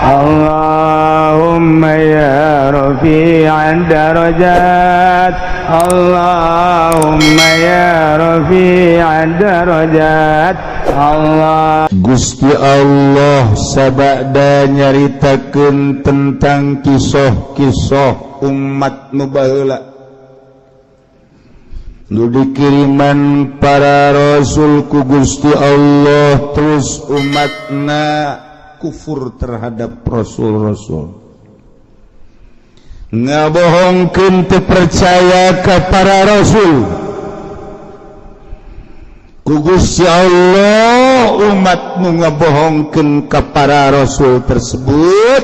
Allahumma ya rafi'ad darajat Allahumma ya rafi'ad darajat Allah. Gusti Allah sabada nyaritakeun tentang kisah-kisah umat nu baheula nu dikiriman para rasul ku Gusti Allah, terus umatna kufur terhadap rasul-rasul, ngabohongkeun teu percaya ka para rasul. Ku Gusti Allah umat nu ngabohongkeun ka para rasul tersebut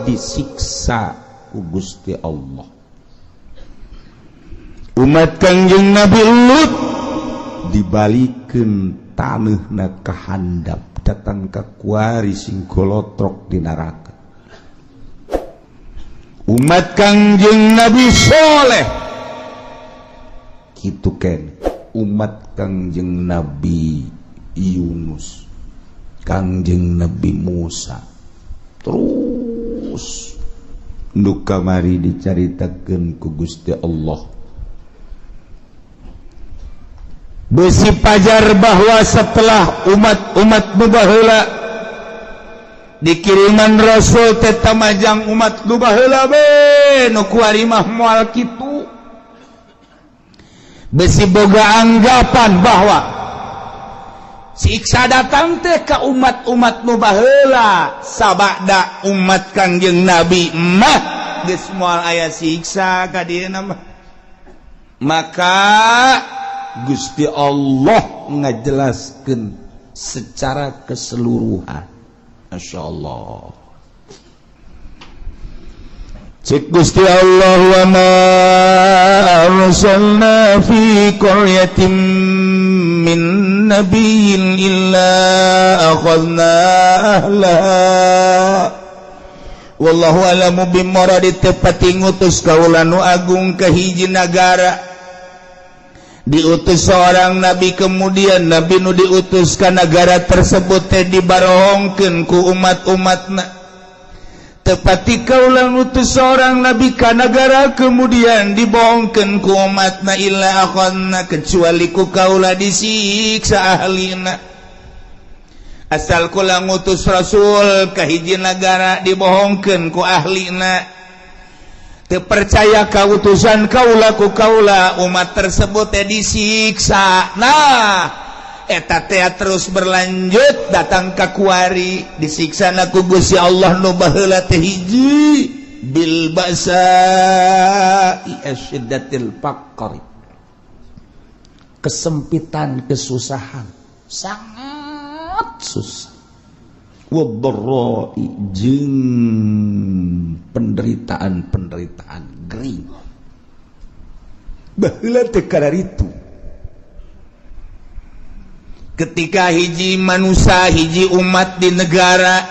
disiksa ku Gusti Allah. Umat Kangjeng Nabi Lut dibalikeun taneuna ka handap datang ka kuari sing golotrok di neraka. Umat Kangjeng Nabi Soleh kitu ken. Umat Kangjeng Nabi Yunus, Kangjeng Nabi Musa, terus nu kamari dicaritakeun ku Gusti Allah. Besi pajar bahwa setelah umat-umat nu baheula dikiriman rasul teh tamajang umat nu baheula be nu kuari mah moal kitu. Besi boga anggapan bahwa siksa datang teh ka umat-umat nu baheula sabada umat Kangjeng Nabi mah geus moal aya siksa ka dieuna mah. Maka Gusti Allah ngajelaskeun secara keseluruhan. Masyaallah. Cik Gusti Allah, wa ma arsalna fi qaryatin min nabiyyin illa akhadna ahlaha wallahu alamu bimuradi tepati ngutus kaula nu agung ka hiji nagara. Diutus seorang nabi, kemudian nabi nu diutus ka negara tersebut teh dibarohongkeun ku umat-umatna. Tepati kaulah ngutus seorang nabi ka negara, kemudian dibohongkeun ku umatna illa akhadna kecuali ku kaulah disiksa ahlina. Asal kula ngutus rasul ka hiji negara dibohongkeun ku ahlina. Teu percaya ka utusan kaula ku kaula, umat tersebut teh disiksa. Nah, eta teh terus berlanjut datang ka kuari disiksa na ku Gusti Allah nu baheula teh hiji bil ba'sa'i asyiddatil faqri, kesempitan, kesusahan, sangat susah. Wadarra'i, jeung penderitaan gering. Baheula teh kararitu ketika hiji manusia, hiji umat di negara,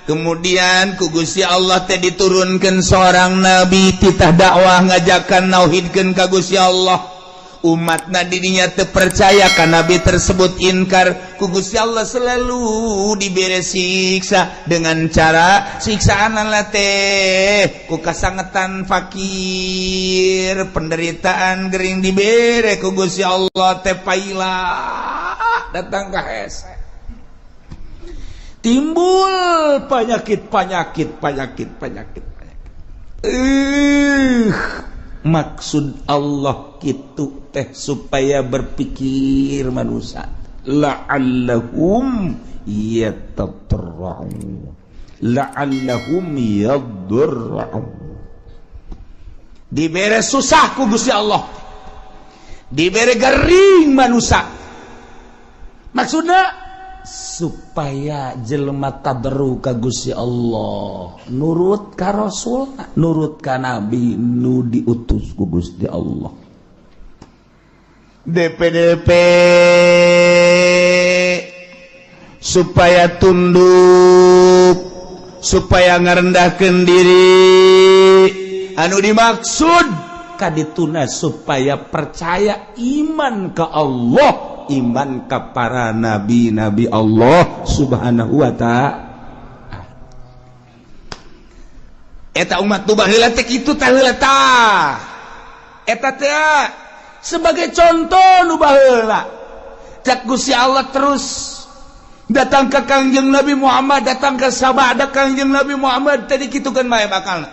kemudian ku Gusti Allah teh diturunkeun seorang nabi titah dakwah ngajakan nauhidkeun ka Gusti Allah. Umatna dirinya teu percaya ka nabi tersebut, inkar. Ku Gusti Allah selalu diberi siksa dengan cara siksaan teh ku kasangetan fakir, penderitaan gering dibere ku Gusti Allah teh paila datang ka hese. Timbul penyakit. Maksud Allah kitu teh supaya berpikir manusia, la'allahum yatadarra'un, la'allahum yadarra'un. Dibere susah ku Gusti Allah, dibere garing manusia, maksudnya supaya jelema tadarru ka Gusti Allah, nurut ka Rasul, nurut ka Nabi nu diutus ku Gusti Allah. DPDP supaya tunduk, supaya ngarendahkeun diri. Anu dimaksud kadituna supaya percaya iman ka Allah, iman ka para nabi-nabi Allah subhanahu wa ta'ala. eta umat nu baheula teh kitu tah heula tah eta teh sebagai contoh nu baheula cak Gusti Allah terus datang ke Kangjeng Nabi Muhammad, datang ke sabada Kangjeng Nabi Muhammad tadi kitukeun bae bakalna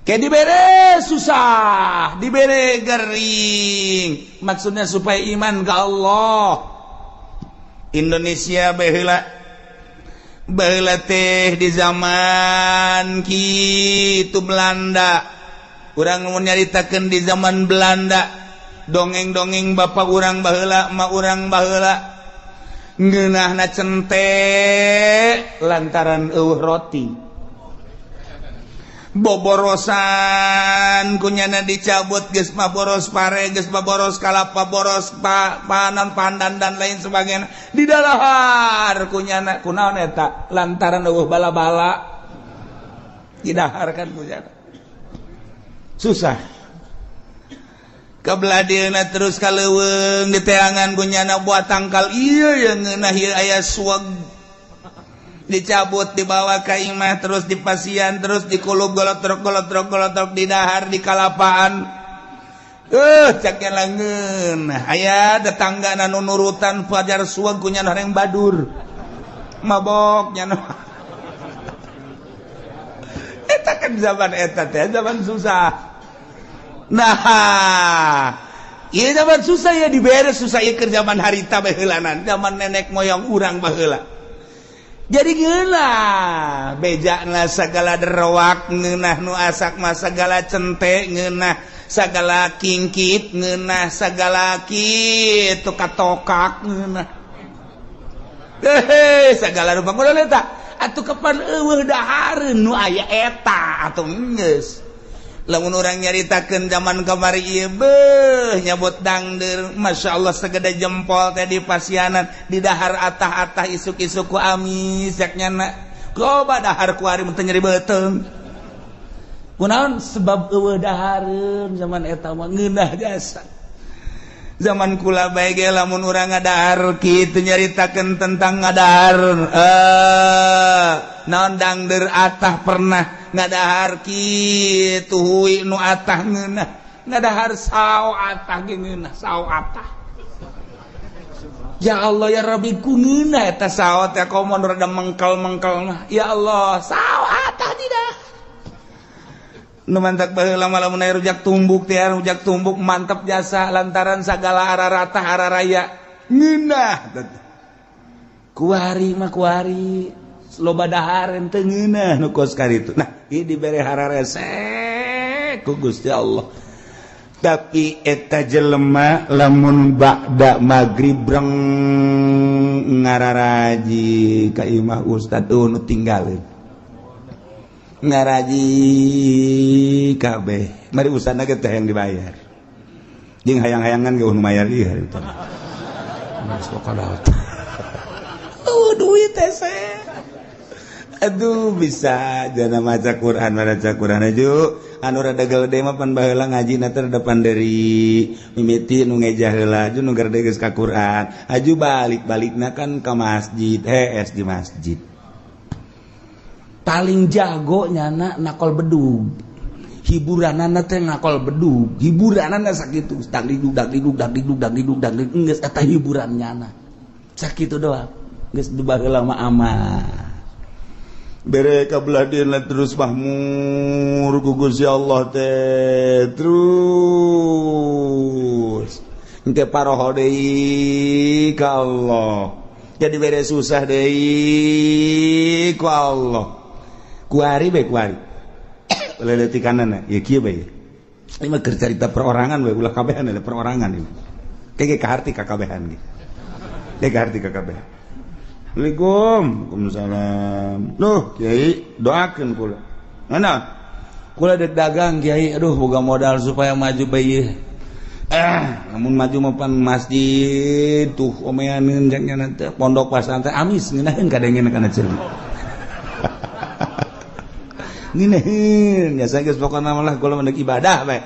kayak dibere susah dibere gering maksudnya supaya iman ke Allah. Indonesia baheula teh di zaman kitu Belanda urang mun nyaritakeun di zaman Belanda dongeng-dongeng bapak urang baheula emak urang baheula ngeunahna cente lantaran eueuh roti boborosan kunyana dicabut geus mah boros pare geus mah boros kalapa boros panan pandan dan lain sebagainya didahar kunyana kunaon eta lantaran eueuh bala-bala didaharkan kunyana susah kabladieuna terus kaleuweung diteangan kunyana buat tangkal ieu yang ngeunah ieu aya suag dicabut dibawa ka imah terus dipasian terus dikulub golotrok di dahar di kalapaan cak langeun aya tetanggana nu nurutan fajar suag kunyana horeng badur mabok nyana eta kan zaman eta teh zaman susah. Nah, ieu zaman susah ya diberes susah ieu keur zaman harita baheulanan, zaman nenek moyang urang baheula. Jadi geunah bejana sagala derowak ngeunah nu asak mah sagala cente ngeunah sagala kingkit ngeunah sagala kitu katokak ngeunah. Sagala rupa kudu eta atuh kapan eueuh dahareun nu aya eta atuh geus. Lamun urang nyaritakeun zaman kamari ieu beuh nyabot dangdeur masyaallah sagede jempol teh di pasianan di dahar atah-atah isuk-isuk ku amis yak nyana loba dahar ku ari mun teu nyeri beuteung kunaon sebab eueuh dahareun zaman eta mah ngeunah jasa zaman kula bae ge lamun urang ngadahar kitu nyaritakeun tentang ngadahar naon dangdeur atah pernah ngadahar kitu huwi nu atah ngeunah ngadahar sao atah ge ngeunah sao atah ya Allah ya Rabbi ku ngeunah eta sao teh komo rada mengkel-mengkel mah ya Allah sao atah tidak nu mantak baheula lamun aya rujak tumbuk teh rujak tumbuk mantep jasa lantaran sagala araratah araraya ngeunah kuari mah kuari loba dahar teu ngeunah nu kos karitu nah ieu dibere hararese ku Gusti Allah tapi eta jelema lamun ba'da magrib breng ngararaji ka imah ustad nu tinggalin ngaraji kabeh mari ustadna ge teh yang dibayar jeung hayang-hayangan ge nu mayar ieu harita geus pokadaot duit teh aduh bisa jana maca Quran aju anu rada gede mah pan baheula ngajina teh depan dari mimiti nu ngejah heula aju nu gede geus ka Quran aju balik-balikna kan ka masjid di masjid paling jago nyana nakol bedug hiburanana teh nakol bedug hiburanana sakitu dagdidug geus eta hiburan nyana sakitu doang geus di baheula mah aman bere kabelah dieuna terus mahmur ku Gusti Allah teh terus engke paroho deui ka Allah jadi bere susah deui ku Allah kuari leleti kanana ya kieu bae ini mah keur carita perorangan we ulah kabehan ada perorangan ini kege kaharti kakabehan ge kaharti kakabehan. Assalamualaikum. Waalaikumsalam. Duh, Kiai, doakeun kula. Mana? Kula dek dagang Kiai, aduh boga modal supaya maju bae. Namun maju mapan masjid tuh omeaneun jangnya teh pondok pesantren amis ngeunaheun kadengena kana ceuli. Ngeunaheun nya geus pokona mah kula mendek ibadah bae.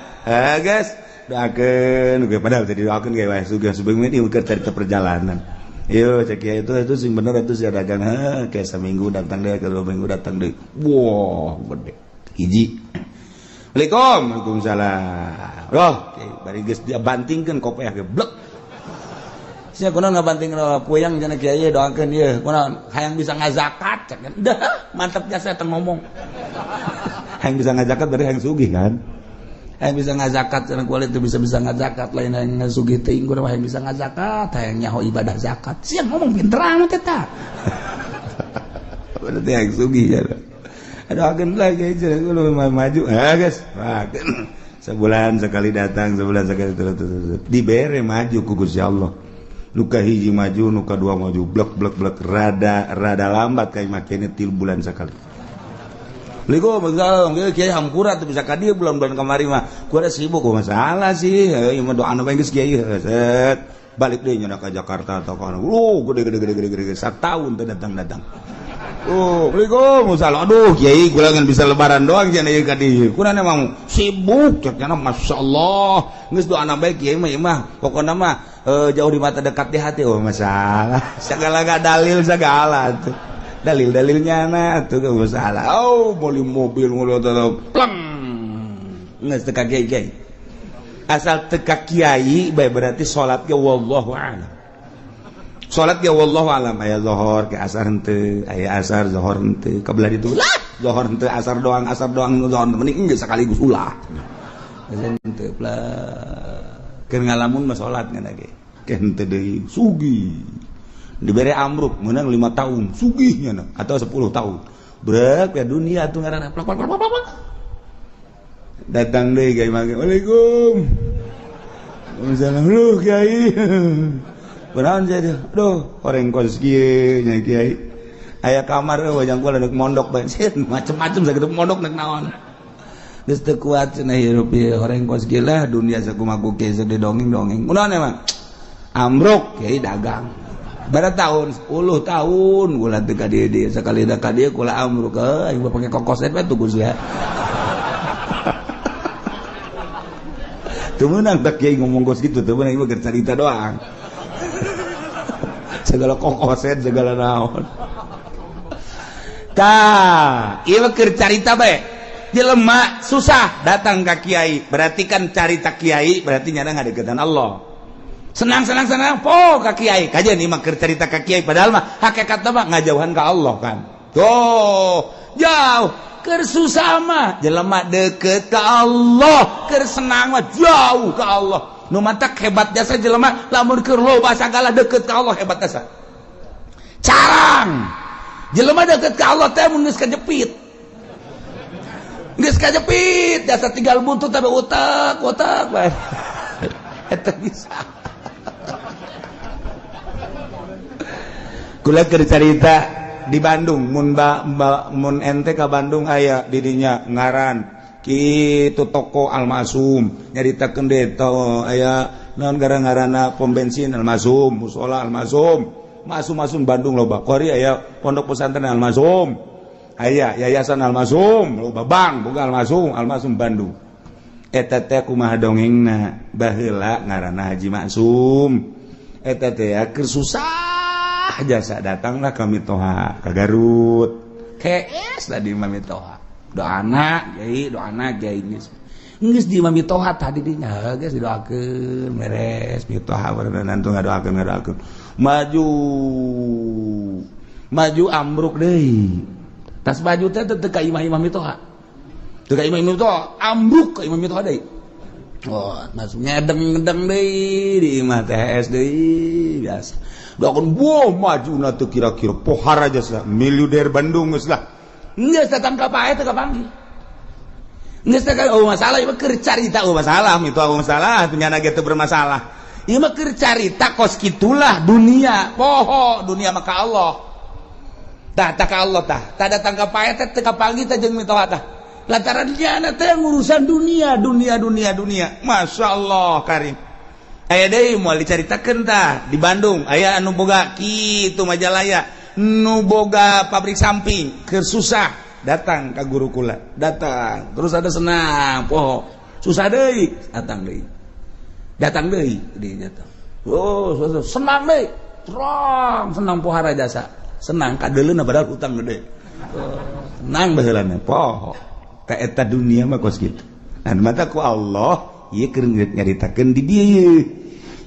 Guys, doakeun ge padahal tadi doakeun ge wae suga-suga ieu keur carita perjalanan. Yo cek kiai itu sing bener itu sih dagang kayak seminggu datang deh, kedua minggu datang deh. Wah, gede. Hiji. Waalaikumsalam. Roh, bari geus dia bantingkeun kopeh geblek. Sia kunaon ngabantingkeun puyang cenah kiai doakeun ieu. Kunaon hayang bisa ngazakat cenah. Dah, mantep jasa teh ngomong. Hayang bisa ngazakat berarti hayang sugih kan? Hayang bisa ngazakat cenah kuali teu bisa ngazakat lain hayang ngasugih teuing kunaon hayang bisa ngazakat, hayang nyaho ibadah zakat. Sia ngomong pinter amat eta. Berarti hayang sugih ya. Doakeun lah kiai cenah kulo maju. Guys, sebulan sekali datang, sebulan sekali terus dibere maju ku Gusti Allah. Nuka hiji maju, nuka dua maju, blek rada lambat kayak makanya 3 bulan sekali. Ligo begal, kiai hamkurat bisa ka dieu bulan-bulan kamari mah. Ku ada sibuk kok masalah sih. Ieu mah doana bae geus kiai. Set. Balik deui nya ka Jakarta atau ka gede satahun teh datang. Ligo masalah aduh kiai gula kan bisa lebaran doang cenah ieu ka dieu. Kurang emang sibuk cenah masyaallah. Geus doana bae kiai mah pokona mah jauh di mata dekat di hati masalah segala gak dalil segala tuh dalilnya nah tuh gak masalah beli mobil pleng nggak teka kiai asal teka kiai baik berarti sholat ke wallahu a'lam sholat ke wallahu a'lam aya zuhur ke asar henteu aya asar zuhur henteu kabelah itu lah zuhur henteu asar doang zuhur mending geus sekaligus ulah henteu keur ngalamun mah salat ngana ge ken teh deui sugih dibere amruk meunang 5 tahun sugihnya atau 10 tahun brek ya dunia tuh ngaranna plak datang deui kiai mage waalaikum waalaikumsalam lu kiai kunaon jadi aduh horeng kos kieu nya kiai aya kamar wajang kula neuk mondok bae macem-macem sakitu mondok neuk naon geus teu kuat cenah hirup ieu horeng kos gila dunia sakumaha kiai sok didongeng kunaon emang amruk kiai dagang bara tahun 10 tahun kula teu ka dieu sakali da ka dieu kula amruk aing mah pake kokoset we tuh ya teu meunang tak kiai ngomong kos kitu teu meunang ieu keur carita doang segala kokoset segala naon tah ieu keur carita bae jelema susah datang ke kiai berarti kan carita kiai berarti nyana ngadeukeutan Allah senang po ke kiai kajian ieu mah keur carita ka kiai padahal mah hakikatna mah ngajauhan ka Allah kan tuh jauh keur susah mah jelema deukeut ka Allah keur senang mah jauh ka Allah nu matak hebat jasa jelema lamun keur loba sagala deukeut ka Allah hebat jasa carang jelema deukeut ka Allah teh mun geus kajepit geus kajepit jasa tinggal buntut tapi utak bae eta bisa kula keur carita di Bandung mun ente ka Bandung aya di dinya ngaran kitu toko Almasum nyaritakeun deui aya naon ngaranna pom bensin Almasum mushola Almasum masum Bandung loba kori aya pondok pesantren Almasum aya yayasan Almasum loba bank boga Almasum Bandung eta teh kumaha dongengna baheula ngaranna Haji Maksum eta teh keur susah jasa datanglah ka Mitoha ka Garut kees da di Mitoha doana kiai geus di Mitoha tadi dinya geus didoakeun beres Mitoha barengan nantu ngadoakeun maju ambruk deui tas baju teh teu ka imam Mitoha teu ka imam Mitoha ambruk ka imam Mitoha deui masuknya ngedeng deui di imah THS deui biasa doakeun maju na teu kira-kira pohar aja sah miliuder Bandung geus lah geus datang ka pae teu kapanggih geus teh masalah ieu keur carita masalah Mitoha masalah nyana ge teu bermasalah ieu mah keur carita kos kitulah dunia poho dunia mah ka Allah tah ka Allah tah datang ka pae teh teu kapanggih teh jeung Mitoha tah lantaran nyana teh urusan dunia masyaallah karim aya deui moal dicaritakeun tah di Bandung aya anu boga kitu Majalaya nu boga pabrik samping keur susah datang ka guru kula datang terus ada senang poho susah deui datang deui dia datang senang deui Trong senang pohara jasa. Senang kadeuleuh padahal utang gede. Senang baheulana poho. Ka eta dunia mah kos kitu. Anu mata ku Allah ieu keur nyaritakeun di dieu.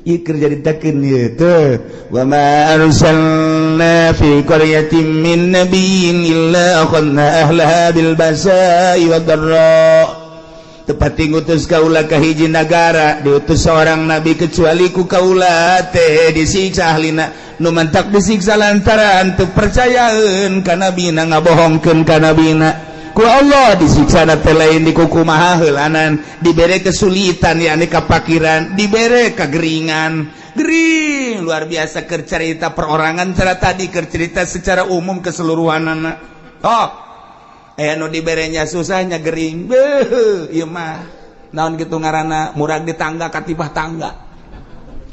Ieu keur nyaritakeun ieu teh. Wa ma arsalna fi qaryatin min nabiyyin illa akhadna ahlaha bil basa'i wad dharra. Tepati ngutus kaula ka hiji nagara diutus seorang nabi kecuali ku kaula teh disiksa ahlina nu mantak disiksa lantaran teu percayaeun ka nabina ngabohongkeun ka nabina ku Allah disiksa na teh lain di kumaha heulanan dibere kesulitan yakni kapakiran dibere kageringan gering luar biasa keur carita perorangan cara tadi keur cerita secara umum keseluruhanana anu diberenya susahnya gering ieu mah naon kitu ngaranna murag di tangga katibah tangga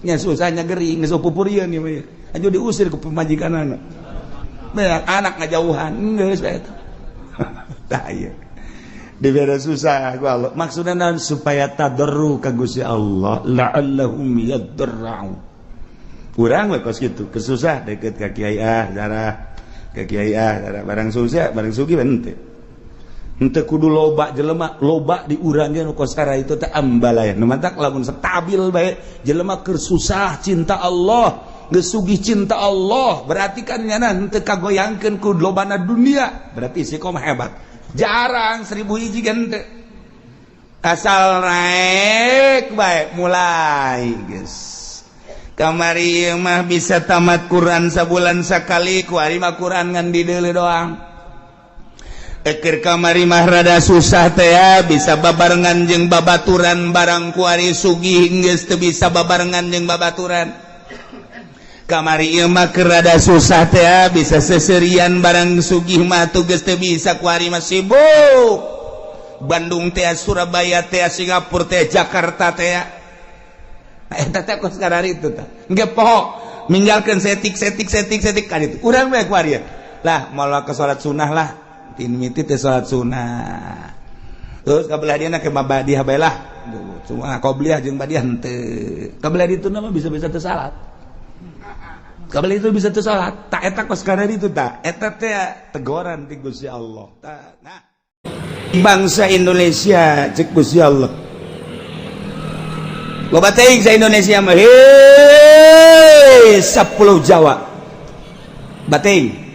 nya susahnya gering geus pupurian ieu mah aju diusir ku pemajikanana beak anak ngajauhan geus bae eta tah ieu dibere susah ku Allah maksudna naon supaya tadarru ka Gusti Allah la'allahum yadarra'u urang we kos kitu kesusah deket ka kiai darah ka kiai darah barang susah barang sugih henteu henteu kudu loba jelema loba di urang ge nu kosara itu teh ambalayan nu matak lamun stabil bae jelema keur susah cinta Allah geus sugih cinta Allah berarti kan nyana henteu kagoyangkeun ku lobana dunia berarti si kom hebat jarang 1000 hiji ge henteu asal naik bae mulai geus kamari mah bisa tamat Quran sabulan sakali ku ari mah Quran ngan di deuleu doang Ekir kamari mah rada susah teh ya bisa babarengan jeung babaturan barang ku ari sugih geus teu bisa babarengan jeung babaturan kamari ieu mah keur rada susah teh ya bisa seserian barang sugih mah tuh geus teu bisa ku ari mah sibuk Bandung teh Surabaya teh Singapura teh Jakarta teh eta teh kos karari itu tah engke poho ninggalkeun setik kan itu urang bae ku ari lah moal ke salat sunah lah mimiti teh salat sunah terus kabelah dia na ke mabadiah bae lah cuma qobliyah jeung badiah henteu kabelah ditu mah bisa-bisa teu salat kabelah itu bisa teu salat tak eta kos karari itu tak eta teh teguran ti Gusti Allah nah bangsa Indonesia cek Gusti Allah loba teuing sa Indonesia mah hei 10 Jawa bateuing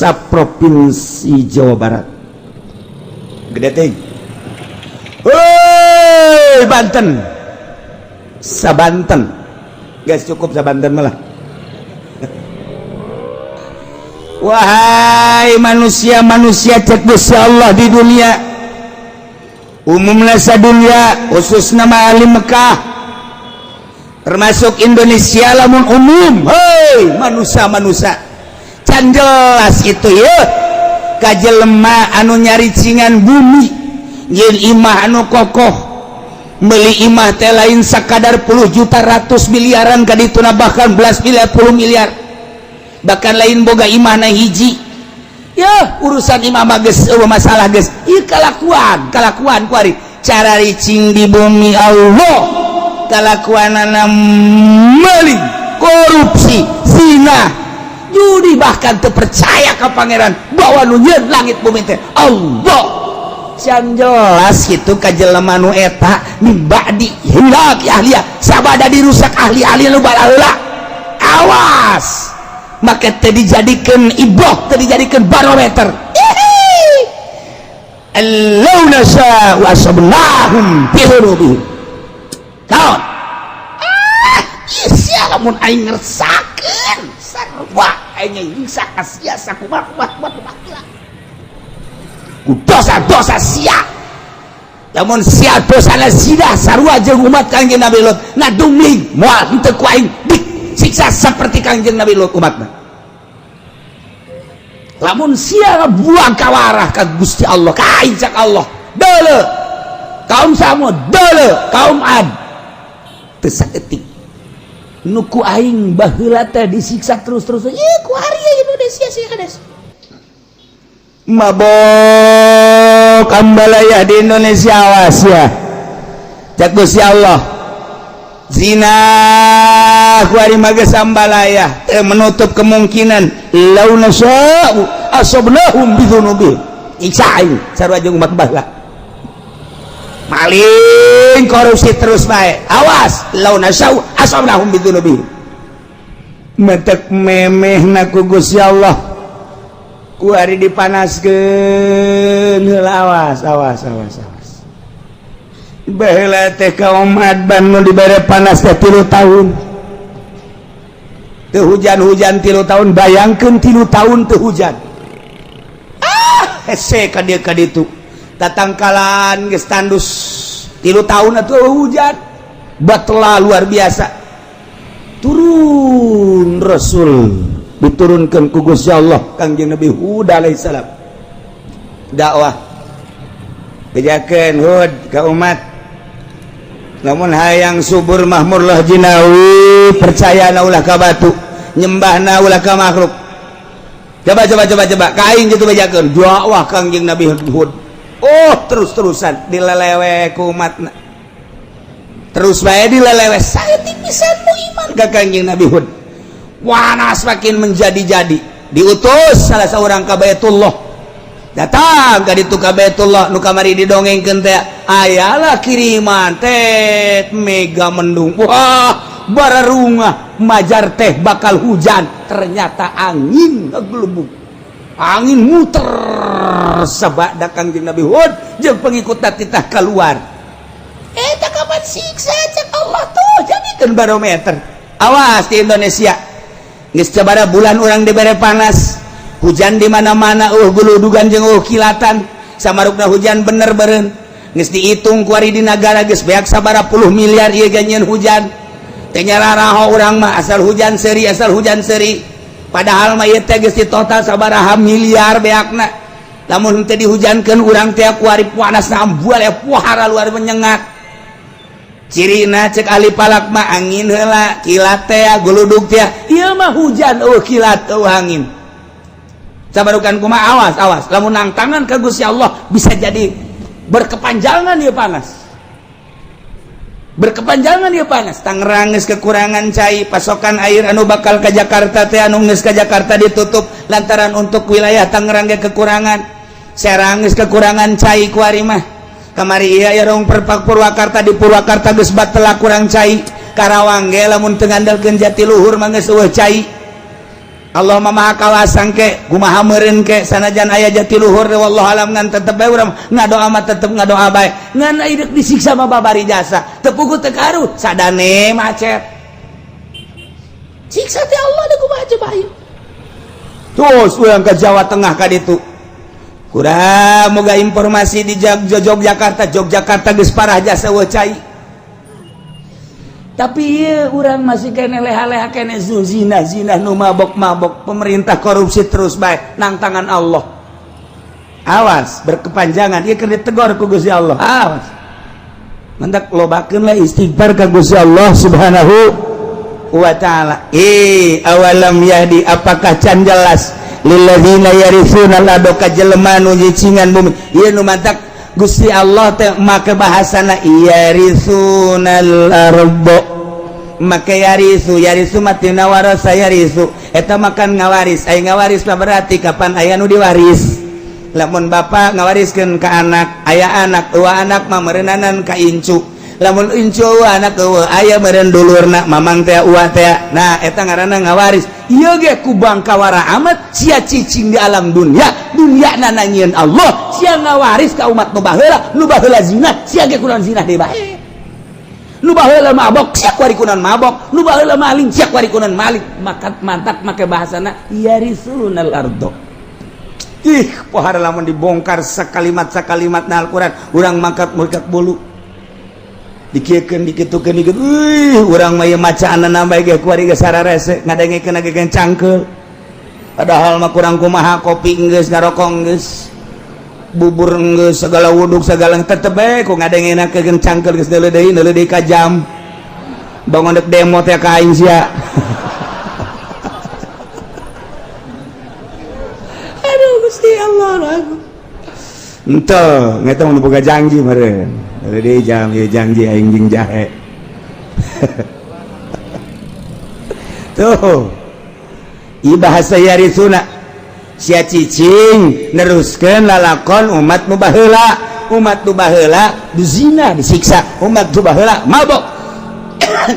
saprovinsi Jawa Barat gede teh Banten sabanten guys cukup sabanten malah wahai manusia cek Gusti Allah di dunia umumna sadunya khususna ahli Mekah termasuk Indonesia lamun umum hei manusia can jelas itu ya kajelema anu nyari cingan bumi nyeun imah anu kokoh meuli imah teh lain sakadar puluh juta ratus miliaran ka dituna bahkan belas miliar 10 miliar bahkan lain boga imah na hiji ya urusan imah mah geus masalah geus ieu kalakuan ku ari cara ricing di bumi Allah kalakuanana maling, korupsi, zina, judi bahkan terpercaya ke pangeran bahwa nu nyieun langit bumi teh Allah. Can jelas kitu ka jelema nu eta mibadi hilak ahliya sabada dirusak ahli-ahli nu balaheula. Awas. Maka teh dijadikeun iboh, teh dijadikeun barometer. Allau nasa wa sabnahum fi hurubihim. Naon? Sia lamun aing ngersakeun sarua aing ngingsak sia sakumaha ku dosa-dosa sia. Lamun sia dosana zina sarua jeung umat Kangjeng Nabi Lot naduming moal henteu ku aing disiksa saperti Kangjeng Nabi Lot umatna. Lamun sia buang kawarah ka Gusti Allah ka aing cak Allah deuleu kaum Samud deuleu kaum Ad teu saeutik nu ku aing baheula teh disiksa terus-terus ieu ku ari Indonesia sia kades mabok ambalaya di Indonesia awas ya cak Gusti Allah zina kuari maga sambalaya menutup kemungkinan lau nasya'u asabnahum bidzunubihim iksain sarua jeung umat bala maling korupsi terus bae awas lau nasya'u asabnahum bidzunubihim metek memehna ku Gusti Allah kuari dipanaskeun heula awas baheula teh ka umat Bandung dibere panas teh 3 tahun teu hujan 3 tahun bayangkeun 3 tahun teu hujan hese ka dieu ka ditu tatangkalan geus tandus 3 tahun atuh hujan batla luar biasa turun Rasul diturunkeun ku Gusti Allah Kangjeng Nabi Hud alaihissalam dakwah bejakeun Hud ka umat namun hayang subur mahmur lah jinawi percaya na ulah ka batu nyembah na ulah ka makhluk coba kain gitu bejakeun dakwah Kangjeng Nabi Hud terus-terusan dilelewe ku umatna terus bae dilelewe saeutik pisanmu iman ka Kangjeng Nabi Hud panas makin menjadi-jadi diutus salah seorang ka Baitullah datang ka ditu ka Baitullah nu kamari didongengkeun teh ayalah kiriman teh mega mendung wah bararunga majar teh bakal hujan ternyata angin ngeglebuk angin muter sabada Kangjeng Nabi Hud jeung pengikutna titah keluar eta kapan siksa cek Allah tuh jadikeun barometer awas di Indonesia geus sabaraha bulan urang dibere panas hujan di mana-mana guludugan jeung kilatan samarukna hujan bener beureun geus dihitung ku ari di nagara geus beak sabaraha puluh miliar ieu ganyeun hujan teh nyararaho urang mah asal hujan seuri padahal mah ieu teh geus total sabaraha miliar beakna lamun teu dihujankeun urang teh ku ari panasna ambual pohara luar menyengat cirina cek ahli palak mah angin heula kilat teh guludug teh ieu mah hujan kilat angin sabarukan kumaha awas lamun nang tangan ka Gusti Allah bisa jadi berkepanjangan ieu panas Tangerang geus kekurangan cai pasokan air anu bakal ka Jakarta teh anu geus ka Jakarta ditutup lantaran untuk wilayah Tangerang ge kekurangan Serang geus kekurangan cai ku ari mah kamari ieu rong Purwakarta di Purwakarta geus batela kurang cai Karawang ge lamun teu ngandalkeun Jatiluhur mah geus eueuh cai Allah maha kawasan ke kumaha meureun ke sanajan aya Jatiluhur wallahu alam ngan tetep bae urang ngadoa mah tetep ngadoa bae ngan ieu disiksa mah babari jasa teu puguh teu karu sadane macet siksa teh Allah da kumaha coba ieu terus urang ka Jawa Tengah ka ditu kurang moga informasi di Yogyakarta geus parah jasa eueuh cai tapi iya orang masih kene leha-leha kene zina nu mabok pemerintah korupsi terus baik nang tangan Allah awas berkepanjangan iya kena tegur ku Gusti Allah awas mendak lobakeun lah istighfar ka Gusti Allah subhanahu wa ta'ala awalam yahdi apakah can jelas lilladzina yarithuna lado ka jelema nu nyicingan bumi ieu nu mantak Gusti Allah teh make bahasana yarisunal ardo make yarisu matina warasa yarisu eta makan ngawaris aya ngawaris mah berarti kapan aya nu diwaris lamun bapa ngawariskeun ka anak aya anak eueuh anak mah meureunnanan ka incu lamun incu eueuh anak eueuh aya meureun dulurna mamang teh uwah teh nah eta ngaranna ngawaris ieu ge ku bangkawara amat sia cicing di alam dunia nanangieun Allah sia ngawaris ka umat nu baheula zina sia ge kunaon zina deui bae nu baheula mabok sia kuari kunaon mabok nu baheula maling sia kuari kunaon maling mantap make bahasana yarisunal ardo pohara lamun dibongkar sakalimat na Al-Quran urang mangkat bulu dikiekeun dikitukeun urang mah macaanna nambah ge kuari ge sararese ngadengekeun ge cangkeul padahal mah kurang kumaha kopi geus ngarokok geus bubur geus segala wuduk segala tetep bae ku ngadengenakeun cangkeul geus neuleuh deui ka jam bangun dek demo teh ka aing sia aduh Gusti Allah aku ente ngeta mun boga janji meureun neuleuh deui jam ieu janji aing jeung jahe tuh bahasa yari Sunda sia cicing neruskeun lalakon umat nu baheula duzina disiksa umat nu baheula mabok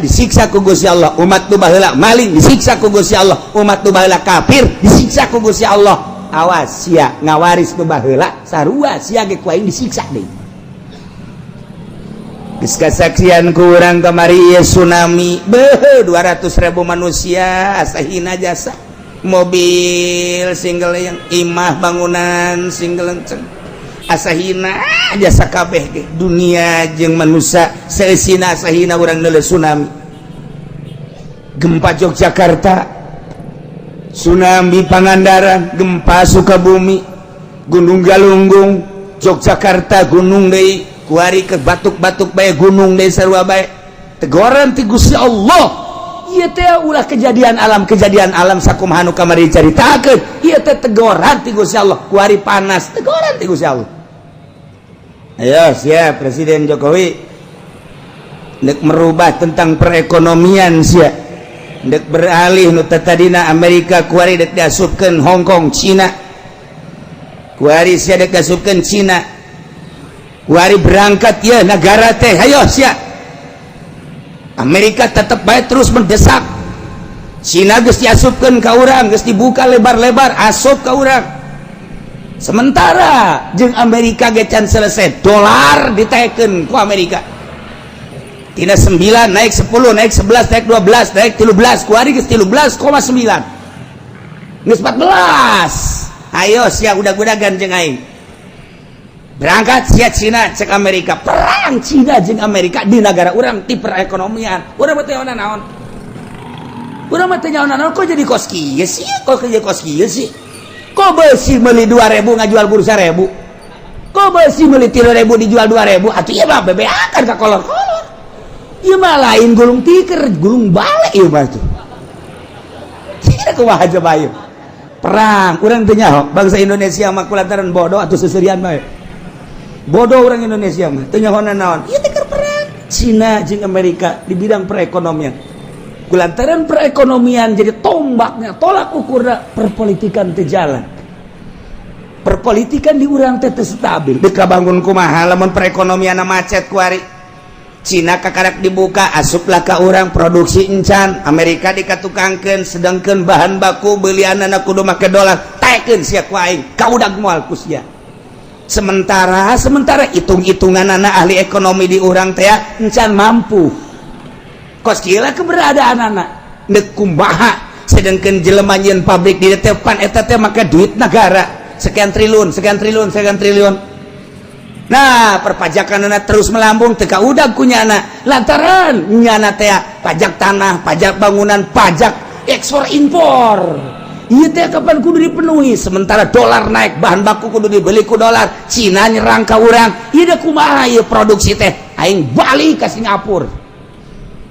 disiksa ku Gusti Allah umat nu baheula maling disiksa ku Gusti Allah umat nu baheula kafir disiksa ku Gusti Allah awas sia ngawaris nu baheula sarua sia ge ku aing disiksa deui geus kasaksian ku urang kamari tsunami 200.000 manusia asahina jasa mobil single yang imah bangunan single lenceng asahina jasa kabeh ge dunia jeung manusia seusina asahina urang neuleuh tsunami gempa Yogyakarta tsunami Pangandaran gempa Sukabumi Gunung Galunggung Yogyakarta gunung deui kuari ke batuk-batuk bae gunung deui sarua bae teguran ti Gusti Allah ieu teh ulah kejadian alam sakumaha nu kamari caritakeun ieu teh teguran ti Gusti Allah kuari panas teguran ti Gusti Allah. Ayo sia Presiden Jokowi nek merubah tentang perekonomian sia nek beralih nu tadina Amerika kuari dek diasupkeun Hong Kong Cina kuari sia dek diasupkeun Cina kuari berangkat ya negara teh ayo sia Amerika tetap baik terus mendesak Cina geus diasupkeun ka urang geus dibuka lebar-lebar asup ka urang sementara jeung Amerika ge can selesai dolar ditaekeun ku Amerika tina 9 naik 10 naik 11 naik 12 naik 13 kuari geus 13,9 geus 14 ayo sia udag-udagan jeung aing berangkat sia Cina cek Amerika perang Cina jeung Amerika di negara urang ti perekonomian urang teh naon urang teh naon kok jadi kos kieu sih kok jadi kos kieu sih kok beusi meuli 2.000 ngajual guru 1.000 kok beusi meuli 3.000 dijual 2.000 atuh ieu mah bebeakan ka kolor-kolor ieu mah lain gulung tiker gulung bale ieu mah tuh kira kumaha coba ieu perang urang teh nyaho bangsa Indonesia mah kulantaran bodoh atuh seserian bae bodoh orang Indonesia mah teu nyaho naon ieu teh keur perang Cina jeung Amerika di bidang perekonomian kulantaran perekonomian jadi tombaknya tolak ukurna perpolitikan teu jalan perpolitikan di urang teh teu stabil deuk kabangun kumaha lamun perekonomian macet kuari Cina kakarak dibuka asuplah ka urang produksi encan Amerika dikatukangkeun sedangkeun bahan baku beelianana kudu make dolar taekeun sia ku aing kaudag moal ku sia sementara hitung-hitungan anak ahli ekonomi di urang teh encan mampu kos kieu keberadaan anak nek kumaha sedangkeun jelema nyeun pabrik di depan eta teh make duit negara sekian triliun nah perpajakanna terus melambung teu kaudag ku nyana lantaran nyana teh pajak tanah pajak bangunan pajak ekspor impor ieu teh kapan kudu dipenuhi sementara dolar naik bahan baku kudu dibeli ku dolar Cina nyerang ka urang ieu da kumaha ieu produksi teh aing balik ka Singapura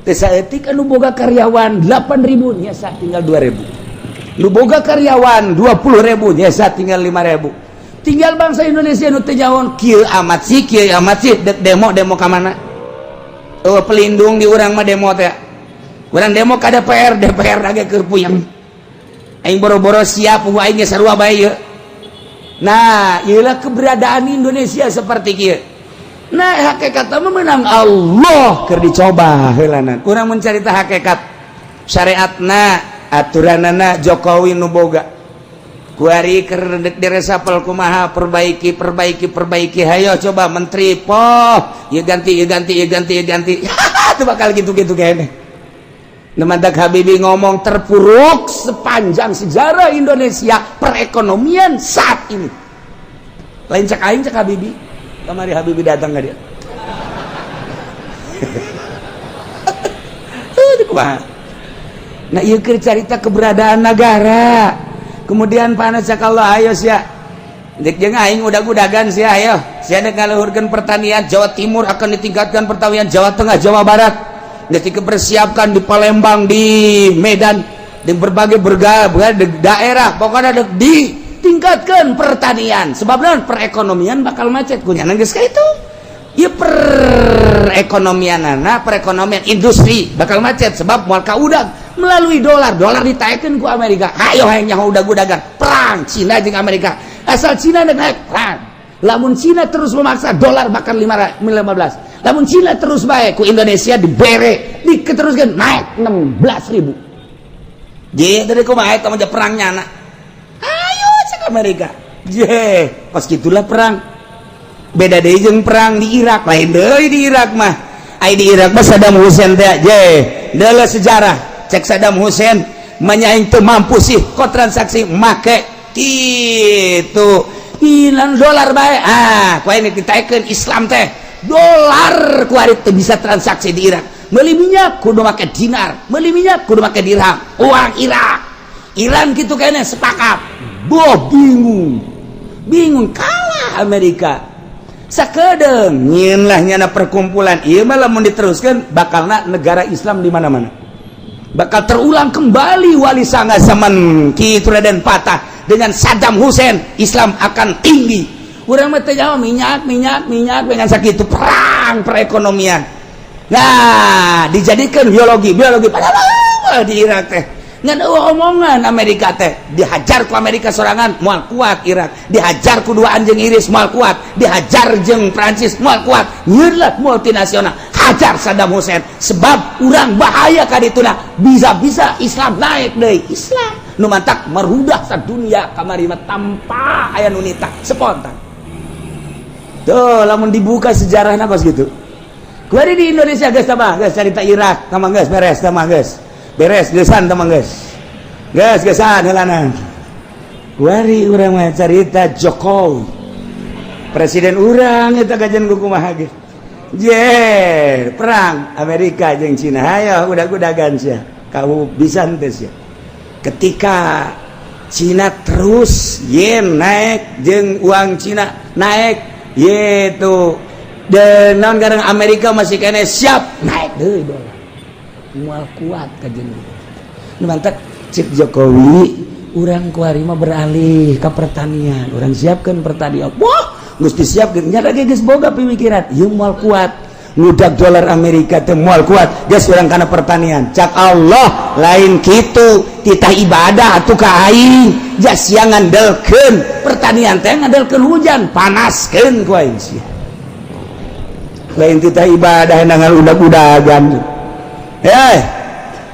teh saeutik anu boga karyawan 8.000 nyasa tinggal 2.000 nu boga karyawan 20.000 nyasa tinggal 5.000 tinggal bangsa Indonesia nu teu nyaon kieu amat sih dek demo ka mana pelindung di urang mah demo teh urang demo ka DPR lagi keur puyeng aing boro-boro siap aing ge sarua bae ieu nah ieulah keberadaan Indonesia seperti kieu nah hakikatna menang Allah keur dicoba heulanan urang mencarita hakikat syariatna aturanana Jokowi nu boga kuari keur diresapel kumaha perbaiki hayo coba menteri poh ieu ganti itu bakal gitu-gitu kene nemandak Habibie ngomong terpuruk sepanjang sejarah Indonesia perekonomian saat ini lain cek aing cek Habibie kamari Habibie datang ka dia kumaha nah ieu keur carita keberadaan negara kemudian panas sakallah ayo sia dek jeung aing udag-udagan sia ayo sia dek ngaluhurkeun pertanian Jawa Timur akan ditingkatkan pertanian Jawa Tengah Jawa Barat dek dipersiapkan di Palembang di Medan di berbagai daerah pokoknya dek ditingkatkan pertanian sebab naon perekonomian bakal macet kunya geus ka itu ieu perekonomian industri bakal macet sebab moal kaudag melalui dolar ditaikkan ku Amerika. Hayo hayang nyaho udag-udagan perang Cina jeung Amerika. Asal Cina naik perang. Lamun Cina terus memaksa dolar bakal 15. Lamun Cina terus baik ku Indonesia dibere diketeruskan naik 16.000. Jadi dari kumaha eta mah perang nyana. Ayo cek Amerika. Je, pas gitulah perang. Beda deui jeung perang di Irak, lain deui di Irak mah. Ai di Irak mah Saddam Hussein teh je. Deuleu sejarah, cek Saddam Hussein menyaing teu mampu sih kok transaksi make kitu. Hilang dolar bae. Ku ini ditaikeun Islam teh. Dolar ku ari teu bisa transaksi di Irak. Meuli minyak kudu make dinar, meuli minyak kudu make dirham. Uang Irak. Iran gitu kayaknya sepakat. Bingung kalah Amerika. Sakedeung nyeun lah nyana perkumpulan ieu mah lamun diteruskeun bakalna negara Islam di mana-mana. Bakal terulang kembali wali sanga zaman kitu Raden Patah dengan Saddam Hussein. Islam akan tinggi. Urang mah teh nyaho minyak dengan sakitu perang perekonomian. Nah, dijadikan biologi padahal di Irak teh ngan omongan Amerika teh dihajar ku Amerika sorangan moal kuat Irak, dihajar ku dua anjing Iris moal kuat, dihajar jeung Prancis moal kuat, nyeulah multinasional hajar Saddam Hussein sebab urang bahaya ka dituna bisa-bisa Islam naik deui. Islam nu mantak merudah sadunya kamari mah tanpa aya nu nita spontan. Tuh lamun dibuka sejarahna kos gitu. Kuari di Indonesia geus tamah geus carita Irak tamah geus beres tamah geus. Beres geusan tamang geus. Geusan heulana. Kuari urang mah carita Jokowi. Presiden urang eta kajen kumaha ge. Perang Amerika jeung Cina. Hayo udag-udagan sia. Kau bisa teh sia. Ketika Cina terus yen naik jeung uang Cina naik yaitu dan non garang Amerika masih kene siap naik deui dolar. Mual kuat kajen nu mantap cik Jokowi urang kuari mah beralih ke pertanian, urang siapkeun pertanian. Wah geus disiapkeun nya lagi geus boga pemikiran ieu moal kuat ngudag dolar Amerika teh moal kuat geus urang kana pertanian. Cak Allah lain kitu titah ibadah atuh ka aing jas sia ngandelkeun pertanian teh ngandelkeun hujan panaskeun ku aing sia. Lain titah ibadah nangal udag-udagan.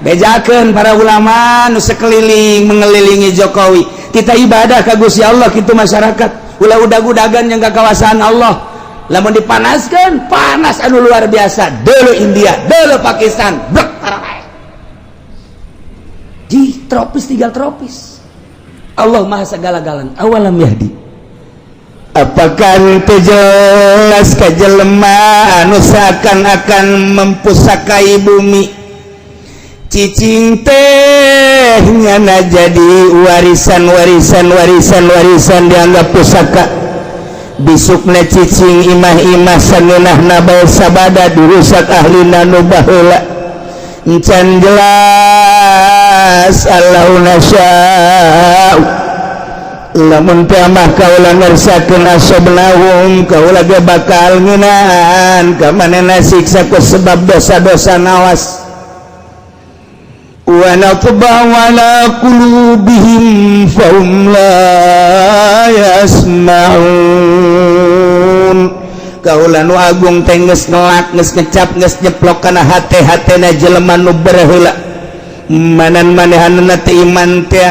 Bejakeun para ulama nu sekeliling mengelilingi Jokowi kita ibadah ka Gusti Allah kitu masyarakat ulah udag-udagan yang ka kawasan Allah lamun dipanaskeun panas anu luar biasa deuleu India deuleu Pakistan brek parah di tropis tinggal tropis Allah maha segala-galana awalam yahdi apakah teu jelas ka jelema anu seakan-akan mempusakai bumi cicing teh nyana jadi warisan dianggap pusaka bisukna cicing imah-imah sanunahna bae sabada dirusak ahlina nu baheula encan jelas Allahuna sya'u lamun teh mah kaula ngersakeun asobnahum kaula ge bakal ngeunaan ka manehna siksa ku sebab dosa-dosa nawas wa natba'u ala qulubihim fahum la yasma'un kaula nu agung teh geus ngelak geus ngecap geus nyeplok kana hate-hatena jelema nu berheula manan manehanna teu iman teh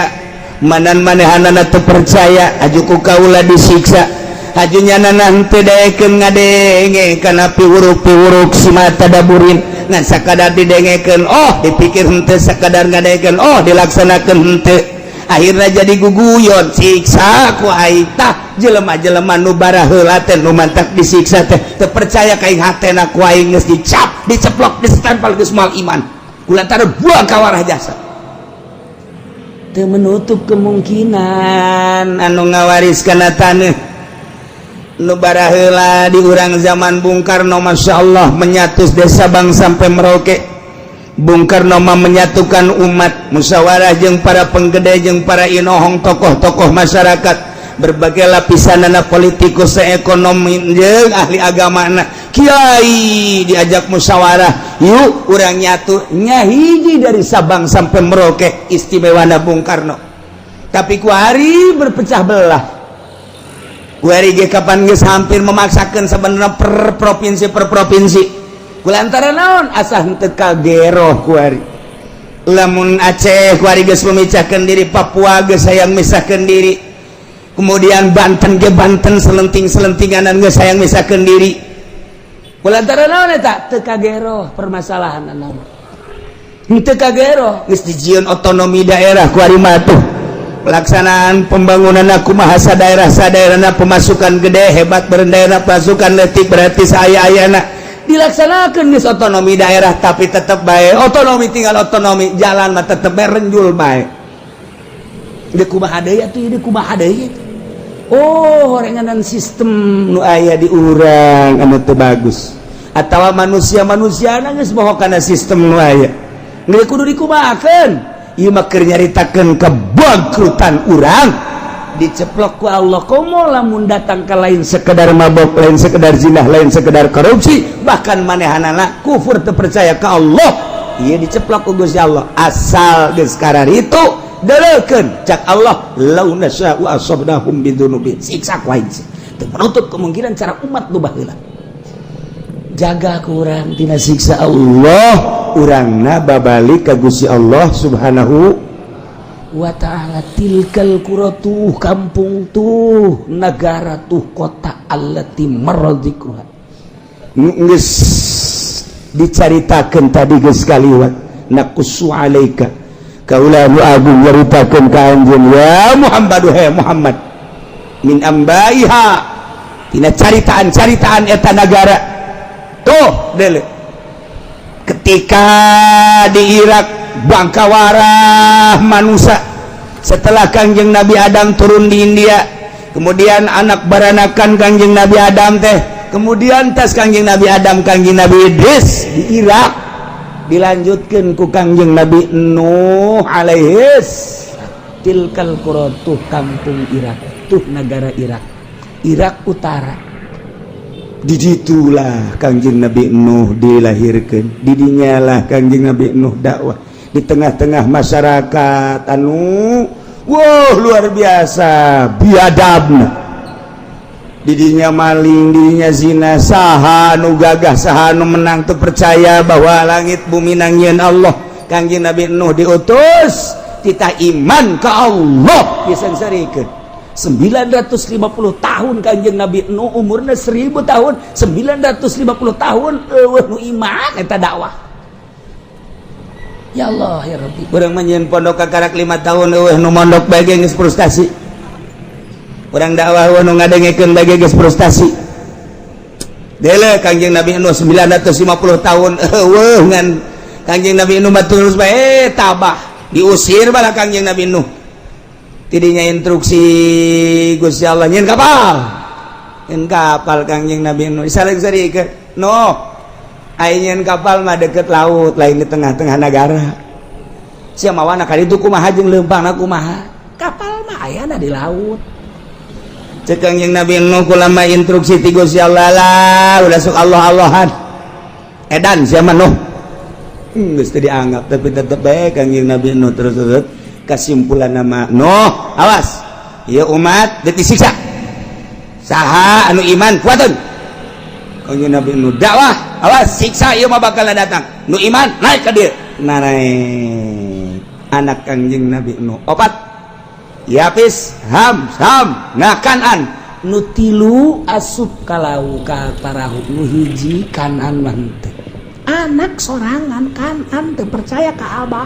manan manehanna teu percaya aju ku kaula disiksa hajunya nanah teu daekeun ngadenge kana piwuruk-piwuruk si mata daburin ngan sakadar didengekeun dipikir henteu sakadar ngadengekeun dilaksanakeun henteu akhirna jadi guguyon siksa ku aitah jelema-jelema nu baraheula teh nu mantak disiksa teh teu percaya ka ing hatena ku aing geus dicap diceplok distempel geus moal iman kulantaran buang kawarah jasa teu menutup kemungkinan anu ngawariskeun taneuh nu baraheula di urang zaman Bung Karno Masya Allah menyatus desa Bang sampai Merauke. Bung Karno menyatukan umat musyawarah jeung para penggede jeung para inohong tokoh-tokoh masyarakat berbagai lapisanana politikus ekonomi jeung ahli agamana Kiai diajak musyawarah, yuk urang nyatu nya hiji dari Sabang sampai Merauke istimewana Bung Karno. Tapi ku hari berpecah belah. Ku hari ge kapan geus hampir memaksakeun sebenarnya per provinsi. Kulantaran naon asah teu kagero ku hari. Lamun Aceh ku hari geus memecahkeun diri, Papua geus hayang misahkeun diri. Kemudian Banten ge Banten selenting-selentinganan geus hayang misahkeun diri. Kulantaran naon eta? Teu kagero permasalahan naon. Teu kagero geus dijieun otonomi daerah ku ari mah tuh. Pelaksanaan pembangunan kumaha sadaerah-sadaerahna pemasukan gede hebat berendaerah pasukan letik berarti saaya-ayana dilaksanakeun geus otonomi daerah tapi tetep bae otonomi tinggal otonomi jalan mah tetep bae renjul bae. Ieu kumaha deui atuh ieu kumaha deui. Oh, horenganan sistem nu aya di urang anu teu bagus. Atawa manusia-manusiana geus boho kana sistem nu aya. Geus kudu dikumahakeun. Ieu mah keur nyaritakeun kebangkrutan urang. Diceplok ku Allah komo lamun datang ka lain sekedar mabok, lain sekedar zinah, lain sekedar korupsi, bahkan manehanana kufur teu percaya ka Allah. Ieu diceplok ku Gusti Allah. Asal geus kararitu dalekeun cak Allah law nasya'u asabnahum bidzunubihim siksa ku aing teu menutup kemungkinan cara umat nu baheula jaga ku urang tina siksa Allah urangna babalik ka Gusti Allah subhanahu wa ta'ala. Tilkal quratuh kampung tuh negara tuh kota allati maradhikruha geus dicaritakeun tadi geus kaliwat naqussu alaika kaulah nu agung nyaritakeun ka anjeun ya Muhammad min ambaiha tina caritaan-caritaan eta nagara tuh deuleu ketika di Irak bangkawarah manusia setelah Kangjeng Nabi Adam turun di India kemudian anak baranakan Kangjeng Nabi Adam teh kemudian tas Kangjeng Nabi Adam Kangjeng Nabi Idris di Irak dilanjutkan ku Kangjeng Nabi Nuh alaihis. Tilkal quratuh kampung Irak tuh negara Irak utara. Di situlah Kangjeng Nabi Nuh dilahirkan, didinya lah Kangjeng Nabi Nuh dakwah di tengah-tengah masyarakat anu luar biasa biadabna. Didinya maling, didinya zina, saha nu gagah, saha nu menang tu percaya bahwa langit bumi nangieun Allah. Kangjeng Nabi Nuh diutus kita iman ke Allah disangsarikeun 950 tahun Kangjeng Nabi Nuh umurna 1000 tahun 950 tahun eueuh nu iman eta dakwah. Ya Allah ya Rabbi urang mah nyieun pondok kakarak 5 tahun eueuh nu mondok bae geus frustasi. Urang dakwah nu ngadengekeun bage geus frustasi. Deuleu Kangjeng Nabi Nuh 950 tahun eueuh ngan Kangjeng Nabi Nuh mah terus bae tabah diusir bala Kangjeng Nabi Nuh. Tidinya instruksi Gusti Allah nyeun kapal Kangjeng Nabi Nuh disaling-salikeun. Nuh, aya nyeun kapal mah deket laut lain di tengah-tengah negara. Sia mawana ka ditu kumaha jeung leumpangna kumaha? Kapal mah ayana di laut. Cek Kangjeng Nabi Nuh kulama instruksi ti Gusti Allah lah udah sok Allah-Allahan edan siapa Nuh geus teu dianggap tapi tetep bae Kangjeng Nabi Nuh terus kesimpulan nama Nuh awas ieu umat deuk disiksa saha anu iman kuateun Kangjeng Nabi Nuh dakwah awas siksa ieu mah bakal datang nu iman naik ka dieu naik anak Kangjeng Nabi Nuh opat Yapis ham nah Kanan nutilu asup kalau ka parahu nu hiji Kanan mah teu anak sorangan Kanan teu percaya ka Abah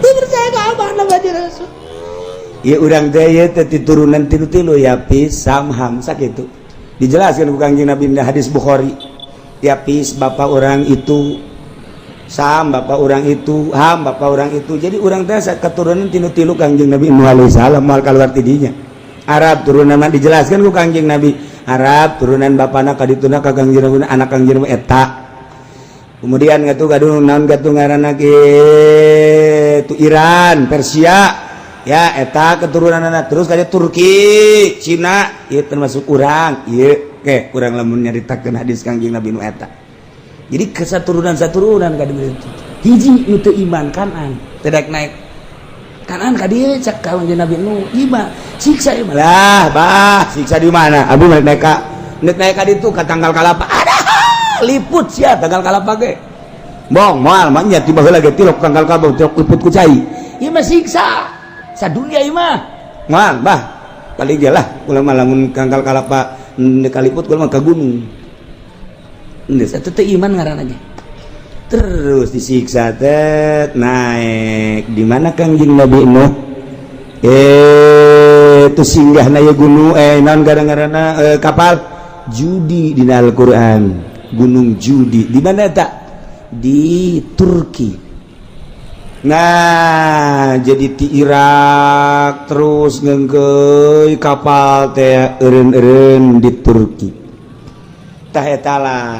teu percaya ka Abah Nabi Rasul ieu urang teh ieu teh turunan tilu-tilu Yapis ham sakitu dijelaskeun ku Kangjeng Nabi di hadis Bukhari. Yapis bapak orang itu Sam bapak orang itu, Ham bapak orang itu. Jadi orang teh keturunan tilu-tilu Kangjeng Nabi Nuh alaihi salam moal kaluar ti dinya. Arab turunan dijelaskan ku Kangjeng Nabi. Arab turunan bapana ka dituna ka Kangjeng Nabi anak Kangjeng Nabi eta. Kemudian ngatu gaduh naon gatu ngaranna kitu Iran, Persia. Ya eta keturunanna terus ka Turki, Cina, ieu termasuk urang, ieu Oke, kurang lamun nyaritakeun hadis Kangjeng Nabi nu eta. Jadi kesaturunan ka dieu. Hiji nu teu iman Kanan, teu daek naik. Kanan ka dieu cak Kangjeng Nabi nu iman. Siksa iman. Lah, bah, siksa di mana? Abi naik ka ditu ka tanggal kalapa. Ada liput sia tanggal kalapa ge. Bong, moal mah nya tiba heula ge tilok tanggal kalapa tilok liput ku cai. Ieu mah siksa. Sadunia ieu mah. Moal, bah. Paling ge lah ulah mah lamun tanggal kalapa kaliput kula mah ka gunung. Geus atuh teu iman ngaranna ge. Terus disiksa teh naik di mana Kangjeng Nabi Nuh itu singgahna ya gunung naon gara-garana kapal judi di Al-Qur'an gunung judi di mana tak di Turki. Nah jadi di Irak terus ngeungkeun kapal teh eureun-eureun di Turki tah eta lah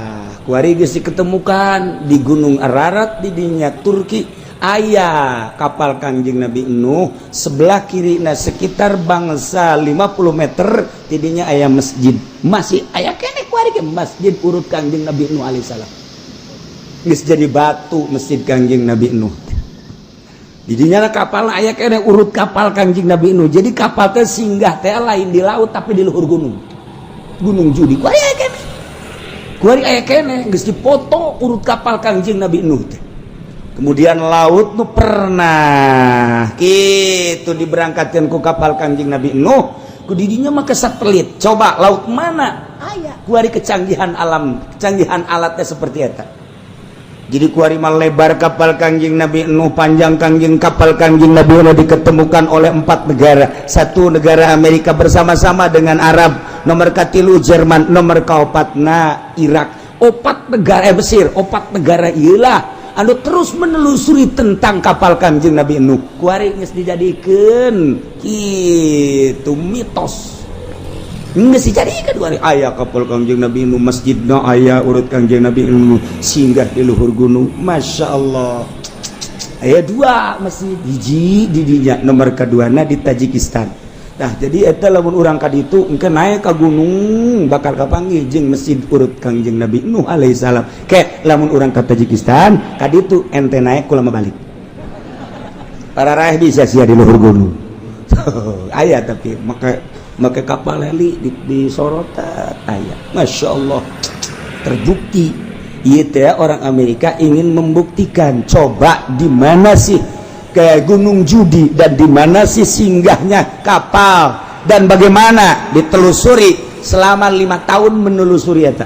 kuari geus diketemukan di Gunung Ararat di dinya Turki aya kapal Kangjeng Nabi Nuh sebelah kirina sekitar bangsa 50 meter di dinya aya masjid masih aya keneh kuari ge masjid urut Kangjeng Nabi Nuh alaihi salam geus jadi batu masjid Kangjeng Nabi Nuh di dinya kapal aya keneh urut kapal Kangjeng Nabi Nuh jadi kapal teh singgah teh lain di laut tapi di luhur gunung judi kuari aya keneh kuari aya keneh geus dipoto urut kapal Kangjeng Nabi Nuh teh. Kemudian laut nu pernah kitu diberangkatkeun ku kapal Kangjeng Nabi Nuh ku didinya mah ke satelit. Coba laut mana? Aya kuari kecanggihan alam, kecanggihan alatnya seperti eta. Jadi kuari mah lebar kapal Kangjeng Nabi Nuh, panjang kapal Kangjeng Nabi Nuh diketemukan oleh 4 negara. Satu negara Amerika bersama-sama dengan Arab, nomor katilu Jerman, nomor kaopatna Irak. 4 negara Mesir, 4 negara ieulah anu terus menelusuri tentang kapal Kangjeng Nabi Nuh. Kuari geus dijadikeun kitu mitos. Geus dijadikeun kuari aya kapal Kangjeng Nabi Nuh, masjidna aya urut Kangjeng Nabi Nuh singgah di luhur gunung. Masyaallah. Aya 2 masjid, hiji di dinya nomor kaduana di Tajikistan. Nah, jadi eta lamun urang ka ditu engke naik ka gunung bakal kapanggih jeung masjid urut Kangjeng Nabi Nuh alaihi salam. Ke lamun urang ka Tajikistan ka ditu ente naik kula mah balik. Para raih bisa sia di luhur gunung. Aya tapi make kapal heli di sorotan aya. Masyaallah. Terbukti ieu teh orang Amerika ingin membuktikan coba di mana sih ke gunung judi dan di mana sih singgahnya kapal dan bagaimana ditelusuri selama 5 tahun menelusuri eta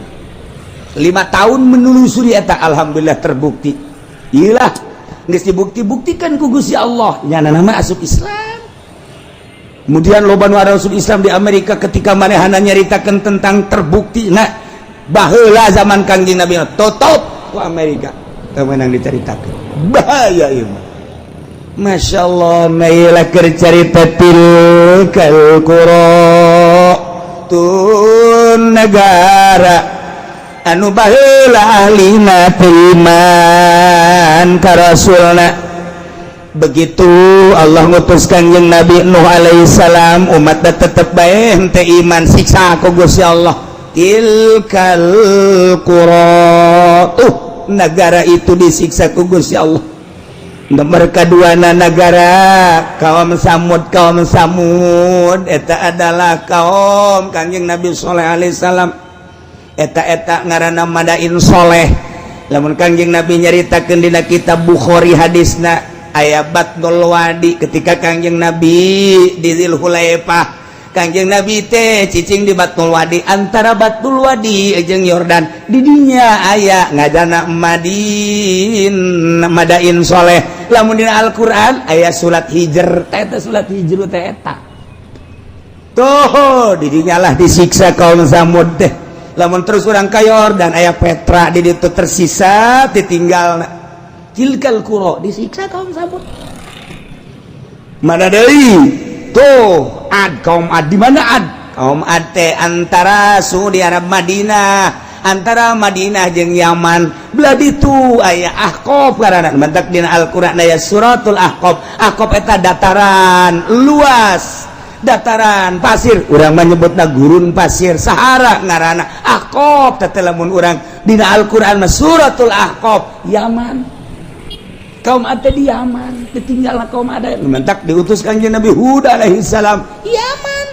5 tahun menelusuri eta alhamdulillah terbukti iyalah geus dibukti-buktikan ku Gusti Allah nyana nama asup Islam. Kemudian loba nu asup Islam di Amerika ketika manehana nyaritakeun tentang terbukti nah baheula zaman Kangjeng Nabi tutup ku Amerika teu meunang dicaritakeun bahaya ieu mah. Masya Allah nailah cerita tilkal qura tun negara anu baheula ahlina iman ka rasulna begitu Allah ngutus Kangjeng Nabi Nuh alaihi salam umat da tetep bae henteu iman siksa ku Gusti Allah tilkal qura negara itu disiksa ku Gusti Allah. Nomor keduana negara kaum Samud eta adalah kaum Kangjeng Nabi Shalih alaihi salam eta ngaranna Madain Shaleh. Lamun Kangjeng Nabi nyaritakeun dina kitab Bukhari hadisna aya Batnul Wadi ketika Kangjeng Nabi di Dzulhulaifah Kangjeng Nabi teh cicing di Batnul Wadi antara Batnul Wadi jeung Yordan di dinya aya ngaranna Madain Shaleh. Lamun dina Al-Qur'an aya surat Hijr eta surat Hijr teh eta tuh di dinya lah disiksa kaum Samud teh. Lamun terus urang ka Yordan aya Petra di ditu tersisa ditinggalna tilkal qura disiksa kaum Samud. Mana deui tuh Ad kaum Ad di mana Ad kaum Ad teh antara Saudi Arab Madinah antara Madinah jeung Yaman belah ditu aya Ahqaf karana mentak dina Al-Qur'an aya suratul Ahqaf. Ahqaf eta dataran luas dataran pasir urang menyebutna gurun pasir Sahara ngaranna Ahqaf teh lamun urang dina Al-Qur'an mah suratul Ahqaf Yaman kaum ada di Yaman ditinggal kaum ada mentak diutus Kangjeng Nabi Hud alaihi salam Yaman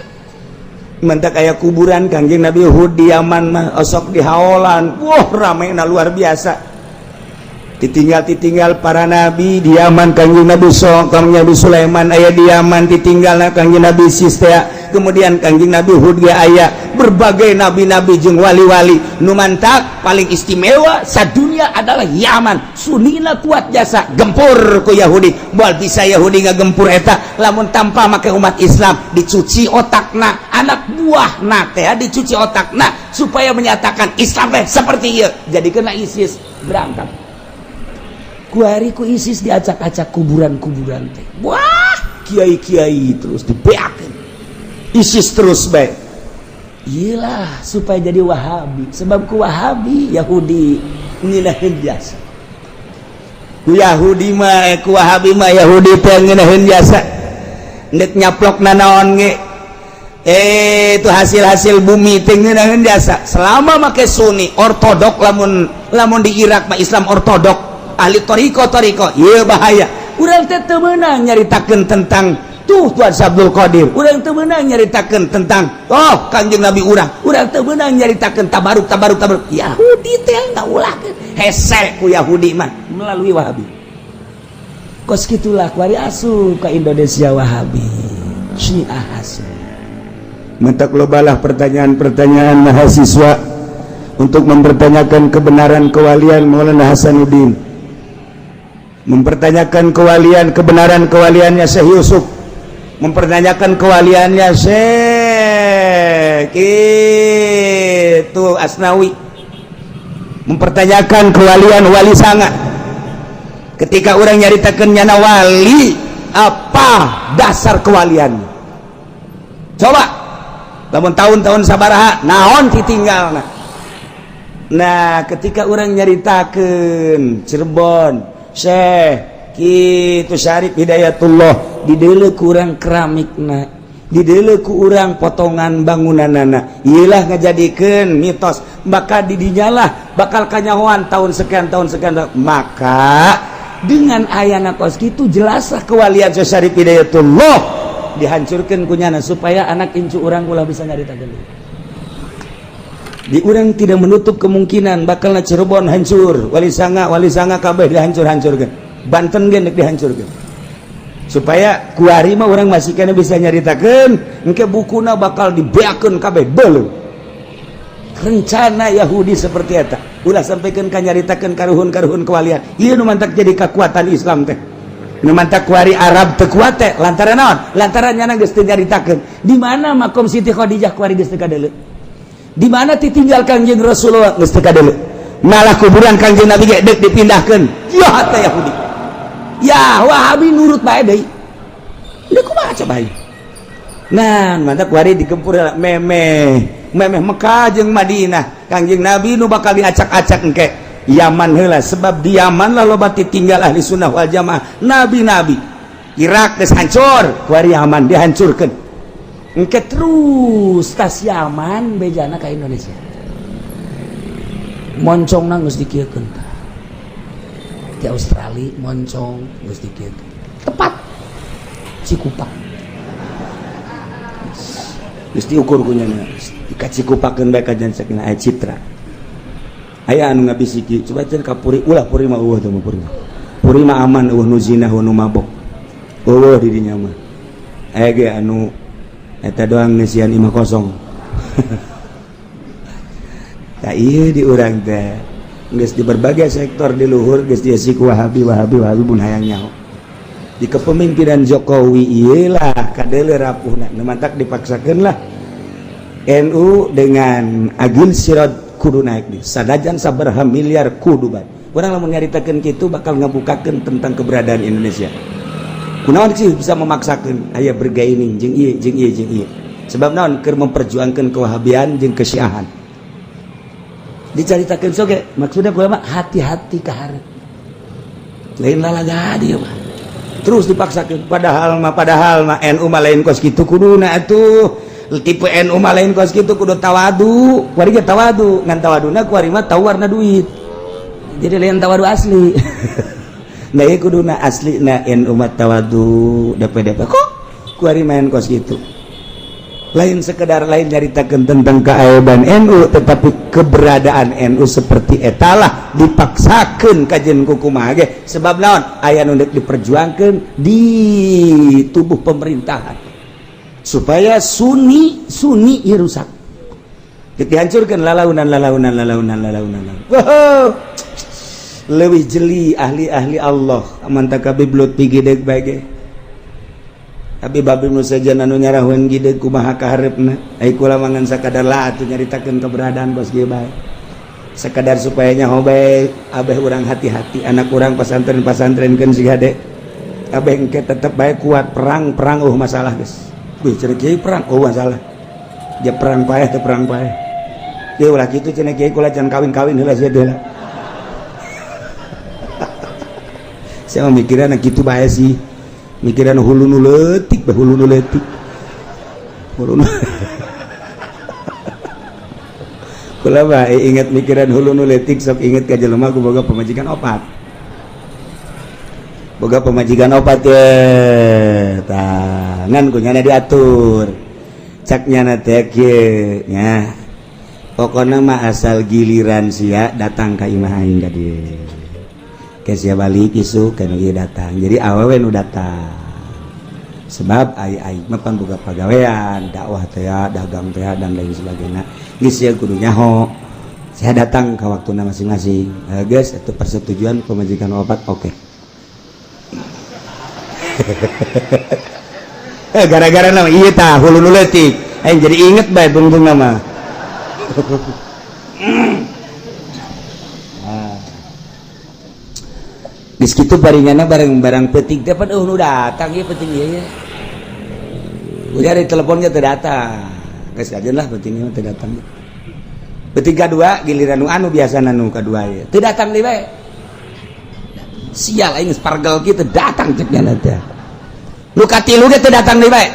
mentak aya kuburan Kangjeng Nabi Hud di Yaman mah osok di haolan wah ramena luar biasa ditinggal para nabi di Yaman Kangjeng Nabi Kangjeng Nabi Sulaiman aya di Yaman ditinggalna Kangjeng Nabi Sistea kemudian Kangjeng Nabi Hud ge aya berbagai nabi-nabi jeung wali-wali nu mantak paling istimewa sadunia adalah Yaman sunina kuat jasa gempur ku Yahudi moal bisa Yahudi ngagempur eta lamun tanpa make umat Islam dicuci otakna anak buahna teh dicuci otakna supaya menyatakan Islam teh seperti ieu jadi kena ISIS berangkat kuari ku ISIS diacak-acak kuburan-kuburan teh. Wah, kiai-kiai terus dibeakeun. ISIS terus bae. Iyalah supaya jadi Wahabi. Sebab ku Wahabi Yahudi ngeunaheun jasa. Ku Yahudi mah ku Wahabi mah Yahudi teh ngeunaheun jasa. Nek nyaplokna naon ge itu hasil-hasil bumi teh ngeunaheun jasa. Selama make Sunni ortodok lamun di Irak mah Islam ortodok ahli toriko iya bahaya urang teh teu meunang nyaritakeun tentang tuh Tuan Abdul Qadir urang teu meunang nyaritakeun tentang Kangjeng Nabi urang teu meunang nyaritakeun tabaruk Yahudi teh ngaulahkeun hese ku Yahudi mah melalui Wahabi kos kitulah kuari asup ka Indonesia Wahabi Syiah hasil mentak lobalah pertanyaan-pertanyaan mahasiswa untuk mempertanyakan kebenaran kewalian Maulana Hasanuddin mempertanyakan kebenaran kewaliannya Syekh Yusuf mempertanyakan kewaliannya Syekh itu Asnawi mempertanyakan kewalian Wali Sanga ketika orang nyaritakeun nyana wali apa dasar kewaliannya coba lamun tahun-tahun sabaraha naon ditinggalna nah ketika orang nyaritakeun Cirebon Syekh kitu Syarif Hidayatullah dideuleu ku urang keramikna dideuleu ku urang potongan bangunanana iyalah ngajadikeun mitos maka didinyalah bakal kanyahoan tahun sekian maka dengan ayana kos kitu jelaslah kewalian Syekh Syarif Hidayatullah dihancurkeun kunyana supaya anak incu urang ulah bisa nyaritakeun di urang tidak menutup kemungkinan bakalna Cirebon hancur Wali Sanga kabeh dihancur-hancurkeun Banten ge nek dihancurkeun supaya kuari mah urang masih kana bisa nyaritakeun engke bukuna bakal dibeakeun kabeh beuleuh rencana Yahudi seperti eta ulah sampaikeun ka nyaritakeun karuhun-karuhun kewalian ieu nu mantak jadi kekuatan Islam teh nu mantak kuari Arab teu kuat teh lantaran naon lantaran nyana geus teu nyaritakeun di mana makom Siti Khadijah kuari geus teu kadeuleu di mana ditinggal Kangjeng Rasulullah geus teu kadeuleu malah kuburan Kangjeng Nabi ge deuk dipindahkeun ya hata Yahudi ya Wahabi nurut bae deui deuk kumaha coba ieu nah mantap kuari digempur memeh Mekah jeung Madinah Kangjeng Nabi nu bakal diacak-acak engke Yaman heula sebab di Yaman lah loba ditinggal ahli sunnah wal jamaah nabi-nabi Irak geus hancur kuari Yaman dihancurkeun engke terus tas Yaman bejana ka Indonesia moncongna geus dikieukeun di Australia moncong geus dikieukeun tepat Cikupa geus diukur kunyana dikacikupakeun bae ka janceukna aya citra aya anu ngabisiki coba cenah ka puri ulah puri mah eueuh teh puri mah aman eueuh nu zina nu mabok eueuh di dinya mah aya ge anu eta doang ngesian 50 tak iya di urang teh geus di berbagai sektor di luhur geus dia siku Wahabi pun hayang nyaho di kepemimpinan Jokowi iyalah kadeuleu rapuhna nu mantak dipaksakeun lah NU dengan agil sirat kudu naik di sadajan sabaraha miliar kudu bae urang lamun nyaritakeun kitu bakal ngabukakeun tentang keberadaan Indonesia kunaon sih bisa memaksakan aya bergaining jeung ieu sebab naon keur memperjuangkan kewahabian jeung kesyiahan dicaritakeun soge maksudna kumaha hati-hati ka hareup lain lalaga dieu mah terus dipaksakan padahal mah NU mah lain kos kitu kuduna atuh tipe NU mah lain kos kitu kudu tawadu kuari ge tawadu ngan tawaduna kuari mah tawarna duit jadi lain tawadu asli nah ieu kuduna aslina NU mah tawadu DP kok kuari main kos kitu lain sekedar lain nyaritakeun tentang keaiban NU tetapi keberadaan NU seperti etalah dipaksakeun kajen kumaha ge sebab naon aya nu diperjuangkeun di tubuh pemerintahan supaya sunni ieu rusak dihancurkeun lalaunan wow leuwih jeli ahli-ahli Allah mantap kabeh blut pigideg bae tapi babi nu saja anu nyarahun gide kumaha kaharepna ai kula mangan sakadar lah atuh nyaritakeun keberadaan bos ge bae sakadar supaya nyaho bae abeh urang hati-hati anak urang pesantren-pesantrenkeun si gade abeh engke tetep bae kuat perang masalah geus wih cenah kieu perang masalah dia perang paeh teh perang paeh dia ulah kitu cenah kieu kula can kawin-kawin heula sia deula saya mikiran kitu bae sih mikiran hulu nu leutik kula mah inget mikiran hulu nu leutik sok inget ka jelema ku boga pamajikan opat ye tangan ku nyana diatur cak nyana teh kieu nya pokona mah asal giliran sia datang ka imah aing ka dieu ke sia balik isu kan ieu datang jadi awewe nu datang sebab ai mah pan boga pagawean dakwah teh dagang teh dan lain sebagainya geus sia kudu nyaho saya datang ke waktuna masing-masing geus itu persetujuan pemajikan opat oke gara-gara nama ieu tah hulu nu leutik aing jadi inget bae beung-beung nama di situ baringanna barang peting teh pada nu datang ieu peting ieu ya. Udah di telepon ge teu datang. Geus kajeun lah peting ieu teu datang. Peting kadua giliran nu anu biasana nu kadua ieu. Teu datang deui bae. Sial aing spargel kitu datang cek nya teh. Nu katilu ge teu datang deui bae.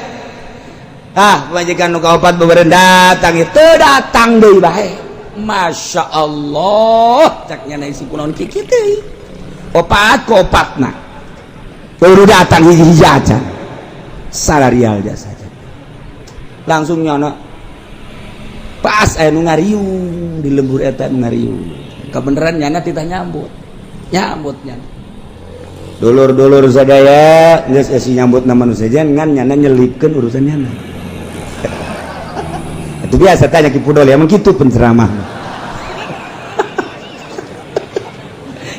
Ah, majikan nu kaopat bebereun datang ieu teu datang deui bae. Masya Allah cek nya si kunaon kieu teh. Opatna baru datang hiji-hiji aja salarial jasa aja langsung nyono pas aya nu ngariung di lembur eta nu ngariung kebeneran nyana titah nyambut nyana dulur-dulur sadaya geus esi nyambut na manusia ngan nyana nyelipkeun urusan nyana itu biasa tanya ki pudol emang kitu penceramah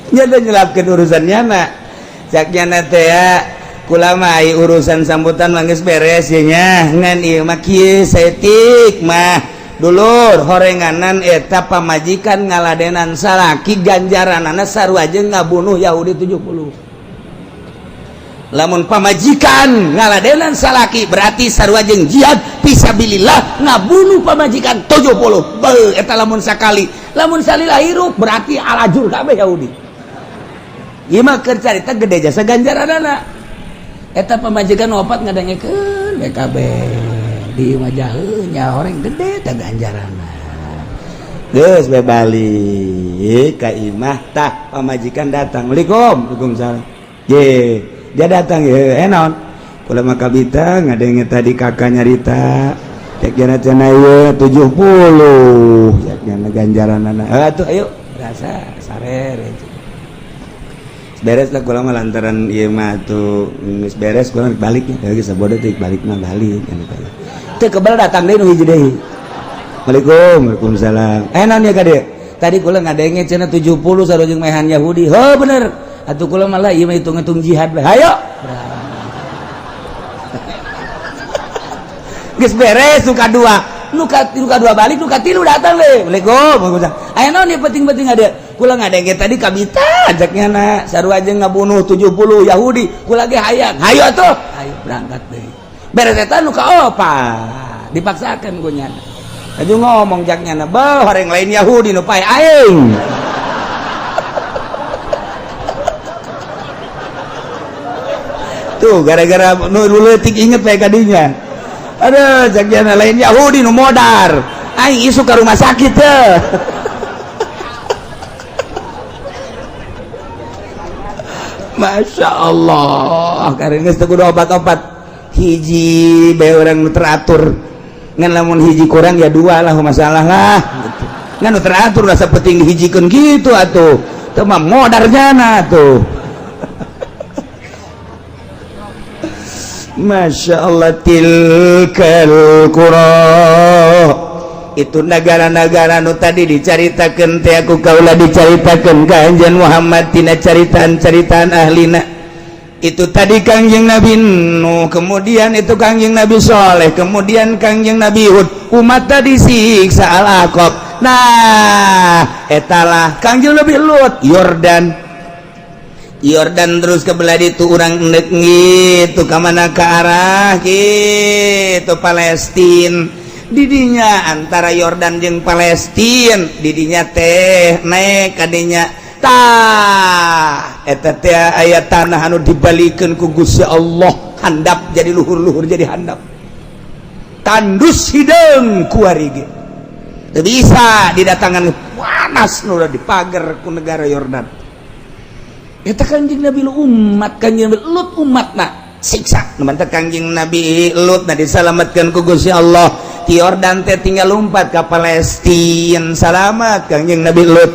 nyata nyelapkeun urusan nyana cak nyana teh ya kula mah urusan sambutan mah geus beres ye nya ngan ieu mah kieu saeutik mah dulur horenganan eta pamajikan ngaladenan salaki ganjaranana sarua jeung ngabunuh Yahudi 70 lamun pamajikan ngaladenan salaki berarti sarua jeung jihad fisabilillah ngabunuh pamajikan 70 beuh eta lamun sakali lamun salila hirup berarti alajur kabeh Yahudi ieu mah keur carita gede jasa ganjaranana eta pamajikan opat ngadengekeun BKB di majaheun nya horeng gede teh ganjaranna geus bae balik ka imah tah pamajikan datang Assalamualaikum Waalaikumsalam ye dia datang ye naon kula mah kabita ngadenge tadi kakak nyarita cek jana cenah ieu 70 cek jana ganjaranana atuh ayo rasa sarer beres lah kula mah lantaran ieu mah tuh geus beres kula balik ya geus sabodo teh balik mah balik anu teh teu kebal datang deui nu hiji deui Waalaikumsalam naon ya kade tadi kula ngadenge cenah 70 sarojeng mehan Yahudi heuh bener atuh kula mah lah ieu mah hitung-hitung jihad bae hayo geus beres nu kadua balik nu katilu datang le Waalaikumsalam aya naon ieu penting-penting ada kula ngadenge tadi kabita ajaknya na sarua jeung ngabunuh 70 Yahudi kula ge hayang hayo atuh ayo berangkat deui beres eta nu kaopat dipaksakeun ku nya aju ngomong jaknya na beuh horeng lain Yahudi nu pae aing tuh gara-gara nu leutik inget bae kadinya. Aduh jagian lain Yahudi nu modar aing isu ka rumah sakit teh. Masya Allah karena geus teu kudu obat-obat hiji bae urang nu teratur ngan lamun hiji kurang ya dua lah masalah lah gitu. Ngan nu teratur rasa penting dihijikeun gitu atuh teu mah modarnya na tuh. Masya Allah tilkal qura itu negara-negara nu tadi dicaritakeun teh aku kaula dicaritakeun ka anjeun Muhammad tina caritaan-caritaan ahlina itu tadi Kangjeng Nabi Nuh, kemudian itu Kangjeng Nabi Soleh, kemudian Kangjeng Nabi Hud, umat tadi siksa Al-Aqab. Nah etalah Kangjeng Nabi Lut Yordan terus ke belah itu orang endek gitu kemana ke arah gitu Palestina didinya antara Yordan jeung Palestina didinya teh naik kadinya tah eta teh aya tanah anu dibalikeun ku Gusti Allah handap jadi luhur-luhur jadi handap tandus hideung kuari ge teu bisa didatangan panas nu dipager ku negara Yordan. Eta Kangjeng Nabi umat Kangjeng Nabi Lut umatna siksa mantap Kangjeng Nabi Lut na disalamatkeun ku Gusti Allah ti Yordan teh tinggal lompat ka Palestina salamat Kangjeng Nabi Lut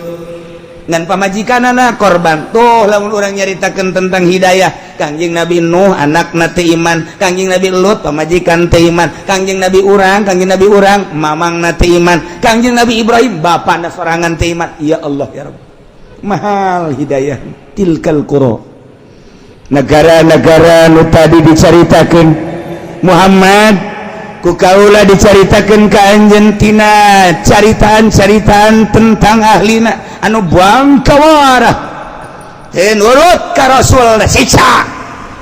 ngan pamajikanana korban tuh lamun urang nyaritakeun tentang hidayah Kangjeng Nabi Nuh anakna teu iman Kangjeng Nabi Lut pamajikan teu iman Kangjeng Nabi urang mamangna teu iman Kangjeng Nabi Ibrahim bapana sorangan teu iman ya Allah ya Rabb mahal hidayah tilkal qura negara-negara nu tadi dicaritakeun Muhammad ku kaula dicaritakeun ka anjeun tina caritaan-caritaan tentang ahlina anu bangkawarah teu nurut ka Rasul siksa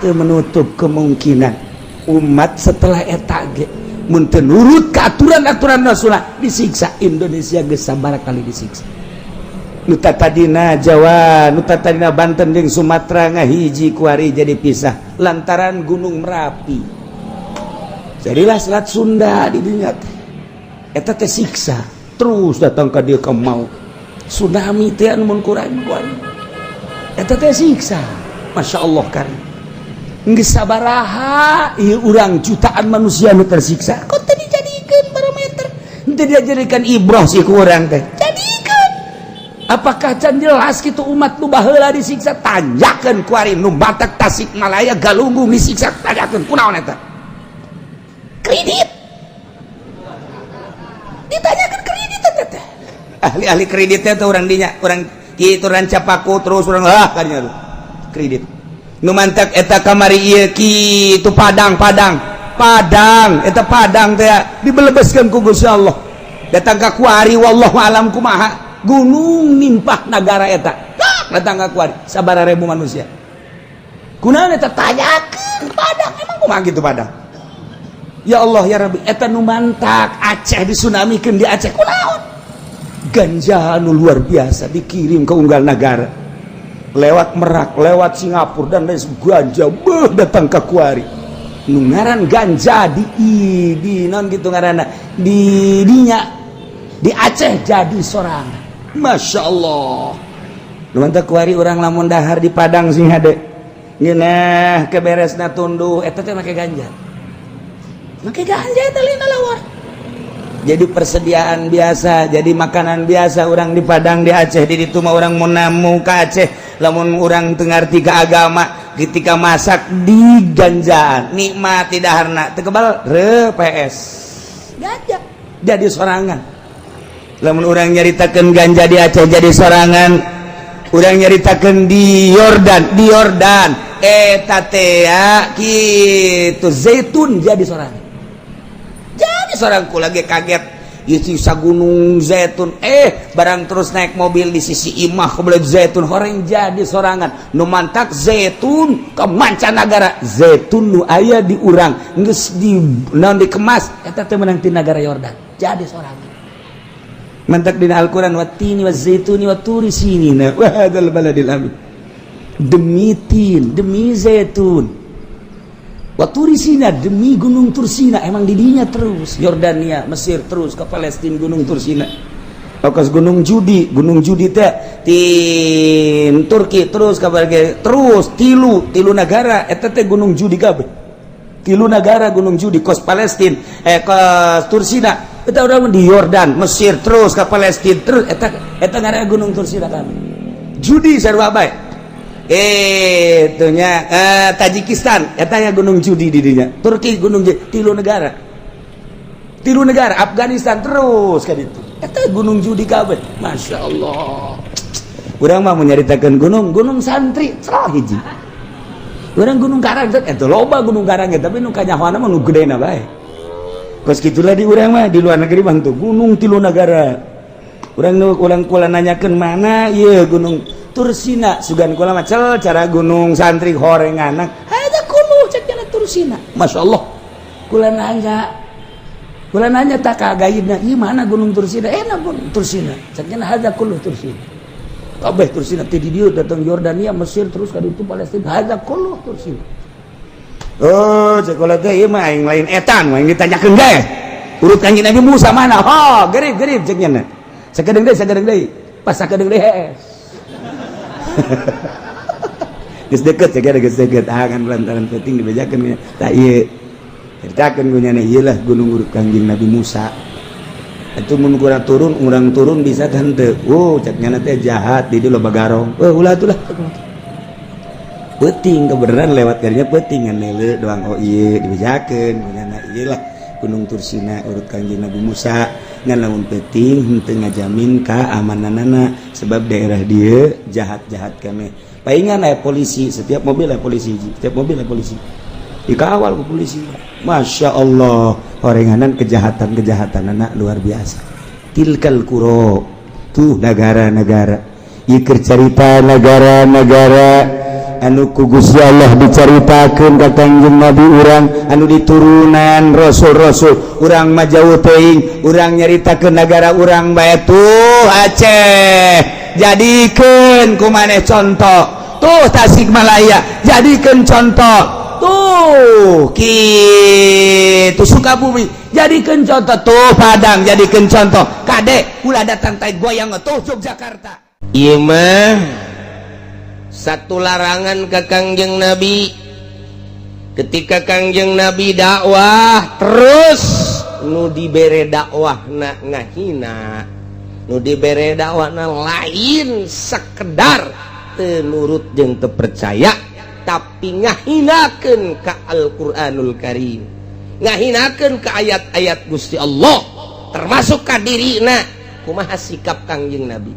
teu menutup kemungkinan umat setelah eta ge mun teu nurut ka aturan-aturan Rasulullah disiksa Indonesia geus sabaraha kali disiksa nu tadina Jawa nu tadina Banten jeung Sumatera ngahiji kuari jadi pisah lantaran Gunung Merapi jadilah Selat Sunda di dinya teh eta teh siksa terus datang ka dieu ka maut tsunami teh anu mun kurang kuari eta teh siksa Masya Allah kan geus sabaraha ieu urang jutaan manusia nu tersiksa kok teu dijadikeun parameter teu dijadikan ibrah si ku urang teh apakah can jelas gitu umat nu baheula disiksa tanjakeun ku ari nu Batak Tasikmalaya Galunggung disiksa tanjakeun kunaon eta kredit ditanyakeun kredit eta ahli-ahli kredit teh urang dinya urang kitu rancapaku terus urang kadinya kredit nu mantak eta kamari ieu kitu Padang eta Padang teh dibelebeskeun ku Gusti Allah datang ka kuari wallahu alam kumaha gunung nimpah negara eta datang ka kuari sabaraha ribu manusia kunaon eta tanyakeun Padang emang kumaha kitu Padang ya Allah ya Rabbi eta nu mantak Aceh disunamikeun di Aceh kunaon ganja anu luar biasa dikirim ke unggal negara lewat Merak lewat Singapura dan lain ganja datang ka kuari nu ngaran ganja di non gitu ngaranna di dinya di Aceh jadi sorangan Masya Allah nu mantap kuari urang lamun dahar di Padang sing hade ngeunah keberesna tunduh eta teh make ganja eta lina lawar jadi persediaan biasa jadi makanan biasa orang di Padang di Aceh di ditu mah urang mun namu ka Aceh lamun urang teu ngarti ka agama ketika masak di ganjaan nikmat di daharna teu kebal PS ganja jadi sorangan lamun urang nyaritakeun ganja di Aceh jadi sorangan urang nyaritakeun di Yordan eta teh kitu zaitun jadi sorangan kula ge kaget ieu sagunung zaitun barang terus naik mobil di sisi imah kebelah zaitun horeng jadi sorangan nu mantak zaitun ke mancanagara zaitun nu aya di urang geus di naon dikemas eta teh meunang ti negara Yordan jadi sorangan mantak dina Al-Quran watini wazaituni waturi sinina wa hadzal baladil amin demi tin demi zaitun wa Turisina, demi gunung Tursina, emang didinya terus Yordania, Mesir, terus ke Palestina gunung Tursina. Okas gunung Judi teh di Turki, terus ke terus tilu negara eta teh gunung Judi kabeh. Tilu negara gunung Judi kos Palestina ke Tursina. Eta urang di Yordan, Mesir, terus ke Palestina, terus eta ngaranna gunung Tursina kabeh. Judi sarua bae. Itunya Tajikistan etanya gunung Judi didinya. Turki gunung Judi, tilu negara, Afghanistan terus kan itu eta gunung Judi kabeh. Masya Allah, urang mah menyaritakeun gunung santri salah hiji. Urang gunung Karang eta loba gunung Karang tapi nu kanyahoana mah nu gedena bae. Kos kitulah di urang mah di luar negeri bang tuh gunung tilu negara. Urang kula nanyakeun mana ieu gunung Tursina, sugan kula macel cara gunung santri horenganak ada kuno cekna Tursina. Masya Allah, kula nanya tak kagaibna ieu mana gunung Tursina, gunung Tursina cekna ada kuno Tursina kabeh. Tursina teh di dieu datang Yordania, Mesir, terus ka ditu Palestina, ada kuno Tursina. Oh cek kula teh ieu mah aing lain etan aing ditanyakeun gae urut Kanjeng Nabi Musa mana, gerib cekna sakedeung deui pas sakedeung deui hees. Geus deukeut kan lantaran penting dibejakeun tah ieu ceritakeun gunanya ieu lah gunung urut Kanjeng Nabi Musa. Atuh mun urang turun bisa kan teu cek nya teh jahat di dieu loba garong ulah atuh lah peuting kebenaran lewat karinya peuting ngan neuleu doang ieu dibejakeun gunanya ieu lah gunung Tursina urut Kanjeng Nabi Musa ngan lamun peuting henteu ngajamin keamananana sebab daerah dia jahat-jahat kene. Paingan aya polisi, setiap mobil aya polisi dikawal ku polisi. Masya Allah, horenganan kejahatan luar biasa. Tilkal qura, tuh negara-negara ieu keur carita negara-negara anu ku Gusti Allah dicaritakeun ka Kanjeng Nabi urang anu diturunan rasul-rasul. Urang mah jauh teuing, urang nyaritakeun negara urang bae tuh Aceh jadikeun ku maneh contoh, tuh Tasikmalaya jadikeun contoh, tuh kitu Sukabumi jadikeun contoh, tuh Padang jadikeun contoh, kade ulah datang tai goyang tuh Yogyakarta. Ieu mah satu larangan ke Kangjeng Nabi ketika Kangjeng Nabi dakwah terus nu dibere dakwahna ngahina, nu dibere dakwahna lain sekedar teu nurut jeung teu percaya tapi ngahinakeun ka Al-Qur'anul Karim, ngahinakeun ka ayat-ayat Gusti Allah termasuk ka dirina. Kumaha sikap Kangjeng Nabi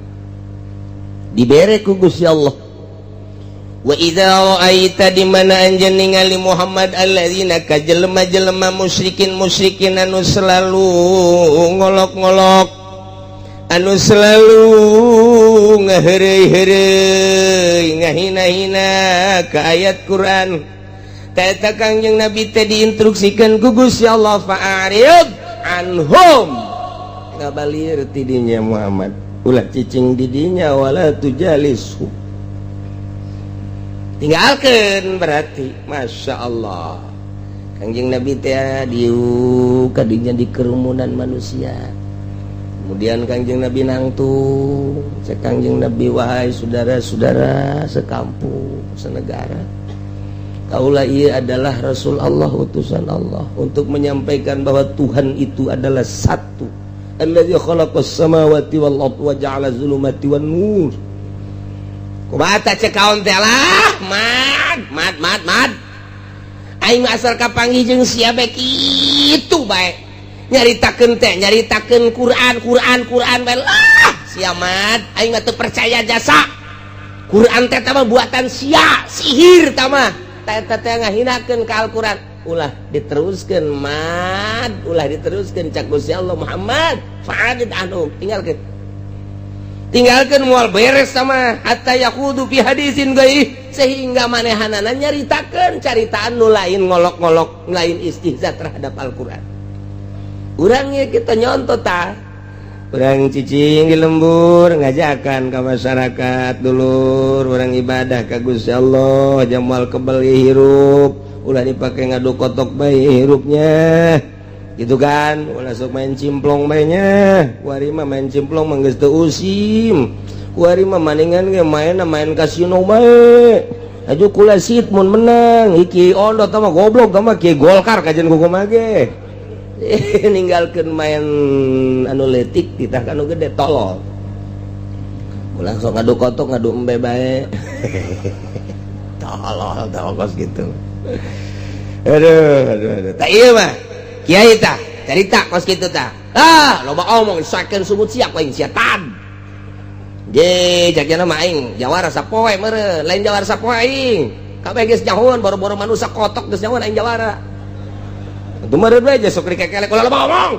dibere ku Gusti Allah. Wa idza ra'aita di mana anjeun ningali Muhammad alladzina ka jelema-jelema musyrikin anu selalu ngolok-ngolok, anu selalu ngaheureuy-heureuy ngahina-hina ka ayat Quran. Eta Kangjeng Nabi teh diinstruksikeun ku Gusti Allah fa'arid anhum, ngabalir ti dinya Muhammad, ulah cicing di dinya wala tujalisu, tinggalkan berarti. Masya Allah, Kangjeng Nabi teh diu kadinya di kerumunan manusia. Kemudian Kangjeng Nabi nangtung cek Kangjeng Nabi, wahai saudara-saudara sekampung senegara, kaulah ia adalah Rasul Allah, utusan Allah untuk menyampaikan bahwa Tuhan itu adalah satu. Alladzi khalaqas samawati wal ardh wa ja'ala zulumati wan nur. Kubata cekaon teh lah mad aing asal kapanggih jeung sia bae kitu bae nyaritakeun Quran bae lah sia mad aing mah teu percaya jasa Quran teh mah buatan sia sihir tah mah eta teh ngahinakeun ka Al-Qur'an. Ulah diteruskeun mad, ulah diteruskeun cak Gusti Allah Muhammad fa'adid anhum, tinggalkan mual beres sama hatta yaqudu fi hadisin gaih, sehingga manehanana nyaritakeun caritaan nu lain ngolok-ngolok, lain istihza terhadap Al-Qur'an. Urang ye kita nyontot tah, urang cicing di lembur ngajakan ke masyarakat dulur urang ibadah ka Gusti Allah jamal kebal hirup ulah dipakai ngadu kotok bae hirupnya gitu kan, ulah sok main cimplong bae nya. Kuari mah main cimplong mah geus teu usim. Kuari mah maningan ge main kasino bae. Aju kula sit mun menang iki ondot mah goblok mah kieu Golkar kajen kumaha ge. Ninggalkeun main anu leutik ditah anu gede tolol. Ulah sok ngadu kotok ngadu embe bae. Tolol kos gitu. Aduh. Tak iya mah. Kiai tah, cerita kos gitu tah. Loba omong sakeun sumut siap aing setan. Ye, jakna mah aing jawara sapoe meureun, lain jawara sapoe aing. Kabeh geus nyahoan boro-boro manusia kotok geus nyahoan aing jawara. Tuh meureun we sok dikekelek ulah loba omong.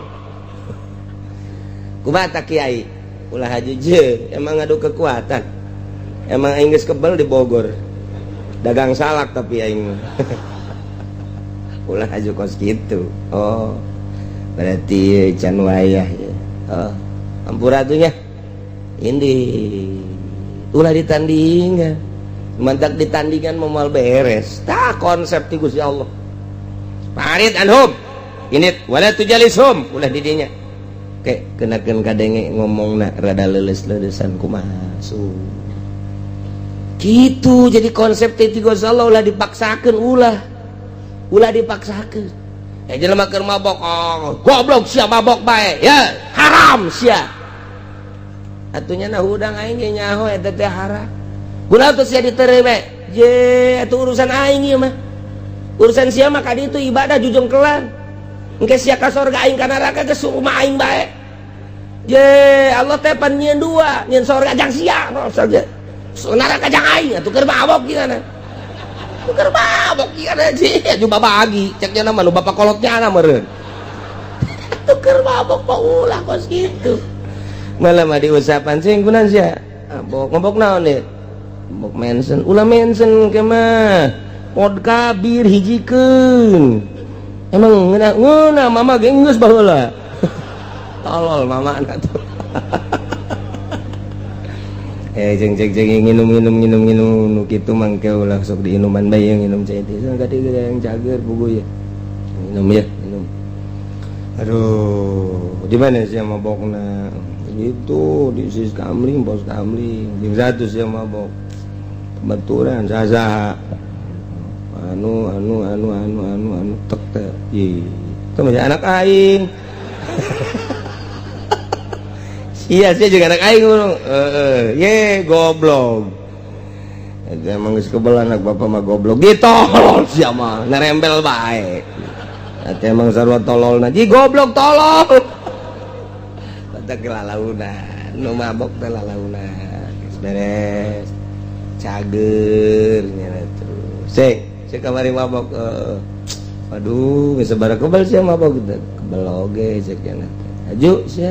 Kumaha tah kiai? Ulah hajeuje, emang ngadu kekuatan. Emang aing geus kebal di Bogor. Dagang salak tapi aing. Ulah aju kos gitu. Oh, berarti can wayah ya. Oh, ampuratunya ini ulah ditandingan. Mantak ditandingan memal beres. Tah konsep ti Gusti Allah. Parit anhum. Init wala tujalishum ulah di dinya. Kek kenakeun kadenge ngomongna rada leuleus-leulesan kumaha su. Gitu jadi konsep ti Gusti Allah ulah dipaksakeun ulah dipaksakeun. Jelema keur mabok, goblok sia mabok bae. Ya, haram sia. Atunya nah udang aing ge nyaho eta teh haram. Kunaon teh sia diteureum we? Je, atuh urusan aing ieu mah. Urusan sia mah ka ditu ibadah jujung kelan. Engke sia ka sorga aing ka neraka geus suruh mah aing bae. Je, Allah teh pan nyieun dua, nyieun sorga jang sia saja. Neraka jang aing atuh keur mabok gimana? Keur mabok ieu aja aju babagi ceknya nama nu bapak kolotnya na meureun. Tuh keur mabok mah ulah kos kitu. Malah mah diusapan sing kunaon sia? Mabok naon ieu? Mabok mensen, ulah mensen ke mah. Pod kabir hijikeun. Emang ngeuna mama ge geus baheula. Tolol mama na tuh. Jeng minum nu kitu mangke ulah sok diinuman bae nginum cai teh gade yang cager bugu ya. Minum. Aduh, di mana sih mabokna? Itu di sis kamling, bos kamling. Jeung satu sih mabok. Kebetulan saha anu tek teh. Itu masih anak aing. Iya sih juga anak aing ye goblok. Emang geus kebel anak bapak mah goblok. Ditolol sia mah ngerembel bae. Ate emang sarua tololna. Ji goblok tolol. Kata kelalauna. Nu mabok teh lalauna. Geus beres. Cager nya terus. Sik kamari mabok. Waduh, geus sabaraha kebal sia mabok teh. Kebal oge cek nya. Aju sia.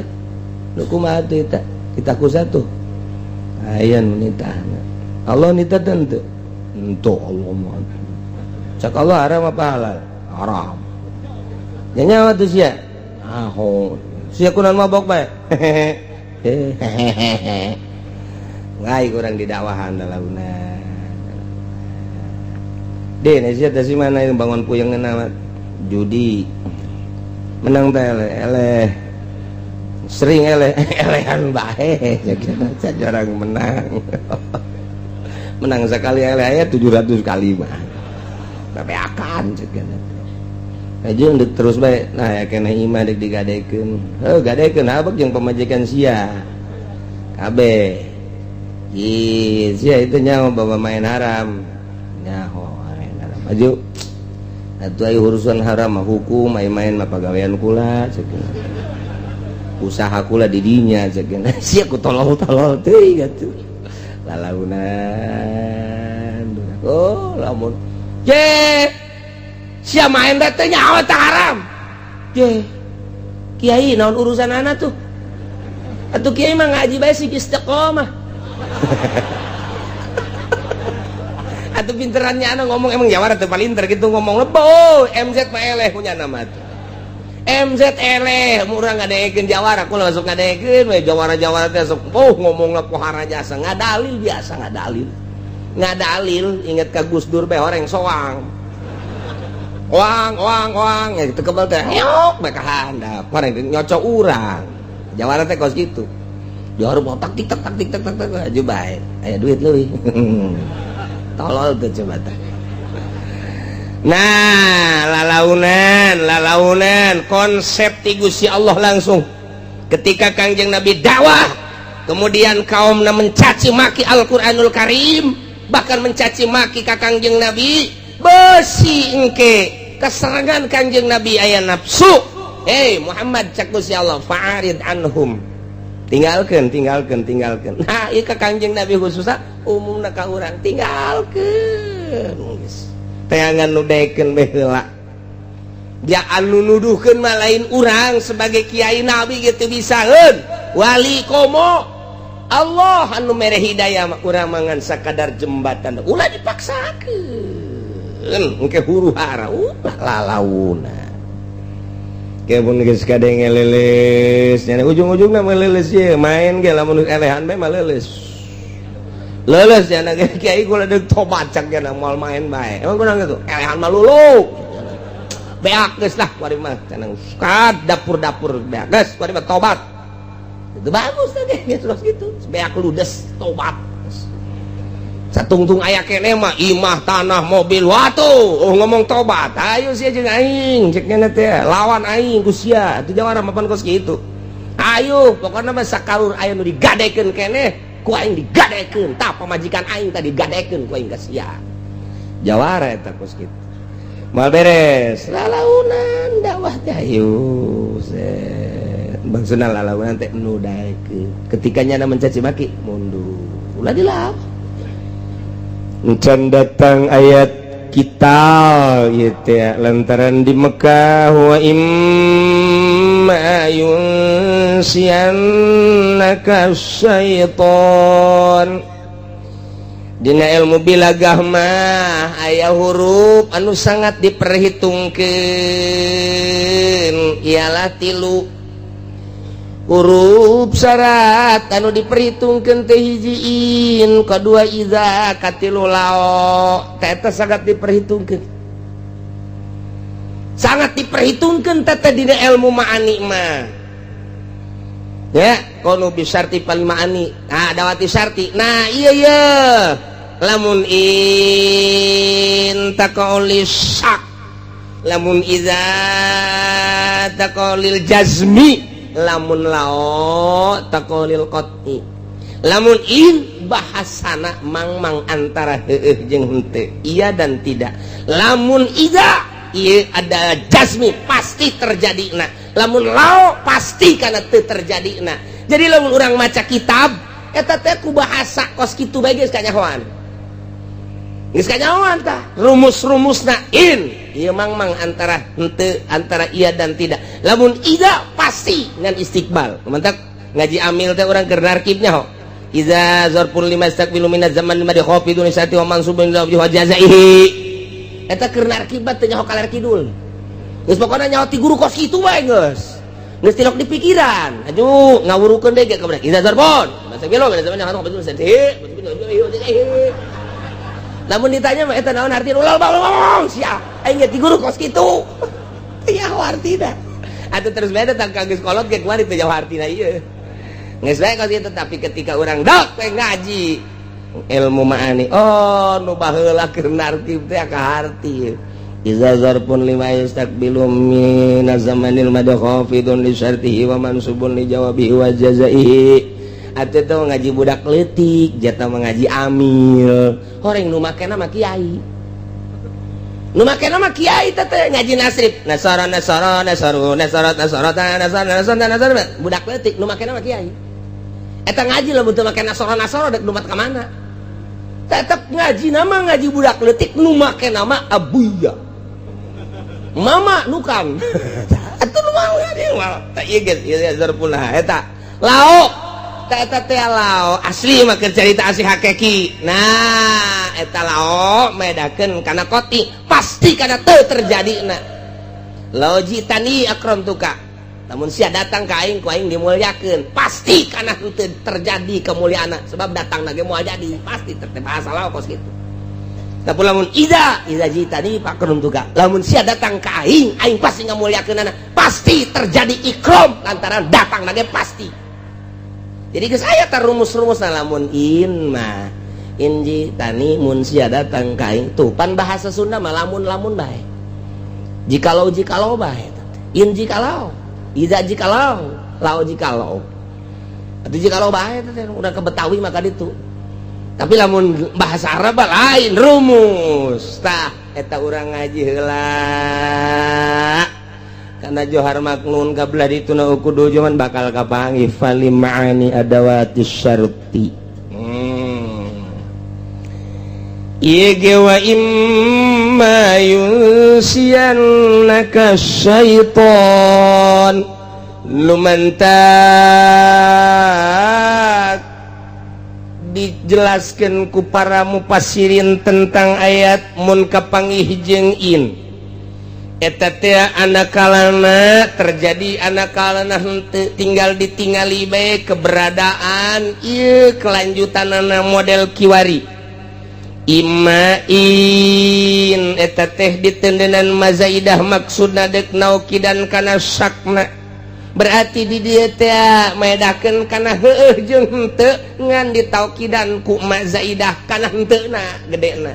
Nu kumaha teh kita ku satu aya nu nitahna Allah nitah teu ento Allah mah cak Allah haram apa halal haram nya nyawa tuh sia sia kunaon mabok bae ngai kurang didakwahan dalauna deh sia teh si mana bangun puyeungeunna judi menang teh eleh sering elehan bae jarang menang sekali eleh aya 700 kali mah tapi akan cegana aja terus bae nah ya kena imah dek digadekeun gadekeun abek jeung pamajikan sia kabeh sia itu nyaho bawa main haram nyaho main haram aju atuh aya urusan haram mah hukum main mah pagawean kula cegana usaha kula di dinya cegana sia ku tolol-tolol teuing atuh lalaunan lamun je sia main da teh nyawa teh haram je kiai naon urusan anak tuh atuh kiai mah ngaji bae sih istiqomah atuh pinterannya anak ngomong emang jawara teh palinter gitu ngomong lebo MZ mah eleh punya nama tuh MZ eleh murang ngadekeun jawara kula sok ngadekeun we jawara-jawara teh sok ngomongna pohara jasa ngadalil biasa ngadalil inget ka Gus Dur bae horeng soang Oang ya gitu kebal teh nyok mereka handap orang nyocok urang Jawa teh kos gitu dia harus mau tak tik tak aja baik aya duit leuwih tolol tuh coba teh. Nah lalaunan konsep ti Gusti Allah langsung ketika Kangjeng Nabi dakwah kemudian kaumna mencaci maki Al-Qur'anul Karim bahkan mencaci maki ka Kangjeng Nabi besi engke keserangan Kangjeng Nabi aya nafsu Muhammad cak Gusti Allah fa'arid anhum tinggalkan nah ieu ka Kangjeng Nabi khususna umumna ka urang tinggalkeun geus teangan nudaikeun bae heula dia anu nuduhkeun mah lain urang sebagai kiai nabi gitu bisaeun wali komo Allah anu mere hidayah mah urang mangan sakadar jembatan ulah dipaksakeun engke huru-hara lalauna kemun geus kadenge leuleus nya ujung-ujungna mah leuleus ye main ge lamun elehan bae mah leuleus nya kiai kula deuk tobat cak nya moal main bae emang kunaon kitu elehan mah luluk beak geus lah kuari mah cenah kad dapur-dapur beak geus kuari mah tobat itu bagus teh terus gitu beak ludes tobat satungtung aya keneh mah imah tanah mobil watuh ngomong tobat ayo sia jeung aing cek nya teh lawan aing ku sia teu jawara mapan kos kitu ayo pokona mah sakalur aya nu digadekeun keneh ku aing digadekeun tah pamajikan aing tadi digadekeun ku aing ka sia jawara eta kos kitu mal beres lalaunan dakwah teh ayo maksudna lalaunan teh nu daekeun ketika nya mencaci maki mundur ulah dilawan can datang ayat kita gitu ya lantaran di Mekah wa imma yunsiyannaka syaiton dina ilmu bilagah mah aya huruf anu sangat diperhitungkeun ialah 3 huruf syarat anu diperhitungkeun teh hijiin kadua iza katilu lao eta sangat diperhitungkeun teh dina ilmu ma'ani mah ya kono bisarti pal ma'ani nah dawati syarti nah iya lamun in taqaulis syak lamun iza taqaulil jazmi lamun lao taqaulil qat'i lamun in bahasana mang antara heueuh jeung henteu iya dan tidak lamun iza ieu ada jazmi pasti terjadina lamun lao pasti kana teu terjadina jadi lamun urang maca kitab eta teh ku bahasa kos kitu bae geus kanyahoan tah rumus-rumusna in ieu mang antara henteu antara iya dan tidak lamun iza pasti ngan istiqbal mantap ngaji amil teh urang keur narkibnya ho iza zarfun lima istaqbilu minaz zaman lima dikhafidun isati wa mansubun ila wajhi jazaihi eta keur narkibat teh nyaho kaler kidul geus pokona nyaho ti guru kos kitu bae geus tilok di pikiran aju ngawurukeun deui ge ka iza zarfun istaqbilu minaz zaman nyaho khafidun isati lamun ditanya mah eta naon artina ulah ngomong sia aing ge ti guru kos kitu teu nyaho artina atuh terus bae tang geus kolot ge kumaha teu nyaho artina ieu geus bae kos kitu tapi ketika urang dok we ngaji ilmu ma'ani oh nu baheula keur nartib teh ka harti iza zarfun lima yastaqbilu min zamanil madkhafidun li syartihi wa mansubun li jawabihi wa jazaihi atuh teh ngaji budak leutik jata mengaji amil horeng nu makena mah kiai teh ngaji nasrib nasara budak leutik nu makena mah kiai eta ngaji lamun teu make nasara dek numat ka mana tetep ngaji nama ngaji budak leutik nu makena mah abuya mama nukan atuh nu mau dia mah tah ieu geus ieu zarfullah eta lao eta teh lao asli mah keur carita asli hakiki nah eta lao medakeun kana qoti pasti kana teu terjadina lojitani akramtuka namun sia datang ka aing ku aing dimulyakeun pasti kana teu terjadi kemuliaana sebab datangna ge moal jadi pasti teh bahasa lao kos kitu tapi lamun ida jitani pakeun tuga lamun sia datang ka aing pasti ngamuliakeunana pasti terjadi ikram lantaran datang lagi pasti. Jadi geus aya tah rumus-rumusna lamun jitani mun sia datang ka aing tuh pan bahasa Sunda mah lamun bae. Jikalau bae. Jikalau, ida jikalau, lau jikalau. Atuh jikalau bae teh udah ke Betawi maka ditu. Tapi lamun bahasa Arab lain rumus tah eta urang ngaji heula kana johar maknun kablah dituna kudu zaman bakal kapanggih fali ma'ani adawatis syarti Ige wa imma yunsiyannaka syaiton lumantak dijelaskan ku para mufassirin tentang ayat mun kapanggih jeung in eta teh anakalana terjadi anakalana henteu tinggal ditingali bae keberadaan ieu kelanjutanana model kiwari imma in eta teh ditendenan mazaidah maksudna deuk naukidan kana sakna berarti di dieu teh maedakeun kana heueuh jeung henteu ngan ditaukidan ku ma zaidah kana henteuna gedena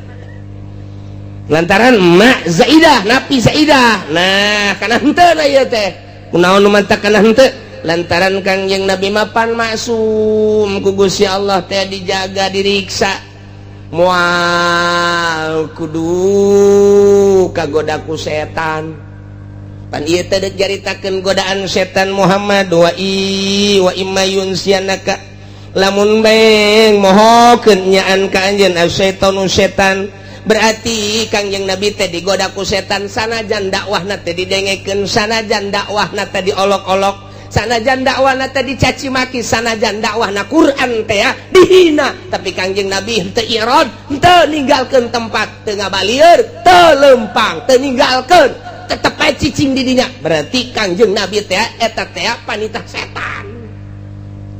lantaran ma zaidah napi zaidah nah kana henteuna ieu teh kunaon nu mantap kana henteu lantaran Kangjeng Nabi mapan maksum ku Gusti Allah teh dijaga diriksa moal kudu kagoda ku setan pan ieu teh deuk jaritakeun godaan setan Muhammad wa imma yunsianaka lamun beng mohokeun nyaan ka anjeun asyaitonu setan berarti Kangjeng Nabi teh digoda ku setan sanajan dakwahna teh didengekeun sanajan dakwahna teh diolok-olok sanajan dakwahna teh dicaci maki sanajan dakwahna Quran teh ya dihina tapi Kangjeng Nabi teu irad teu ninggalkeun tempat teu ngabalieur teu lempang teu ninggalkeun tetep aja cicing di dinya berarti Kangjeng Nabi teh eta teh panitah setan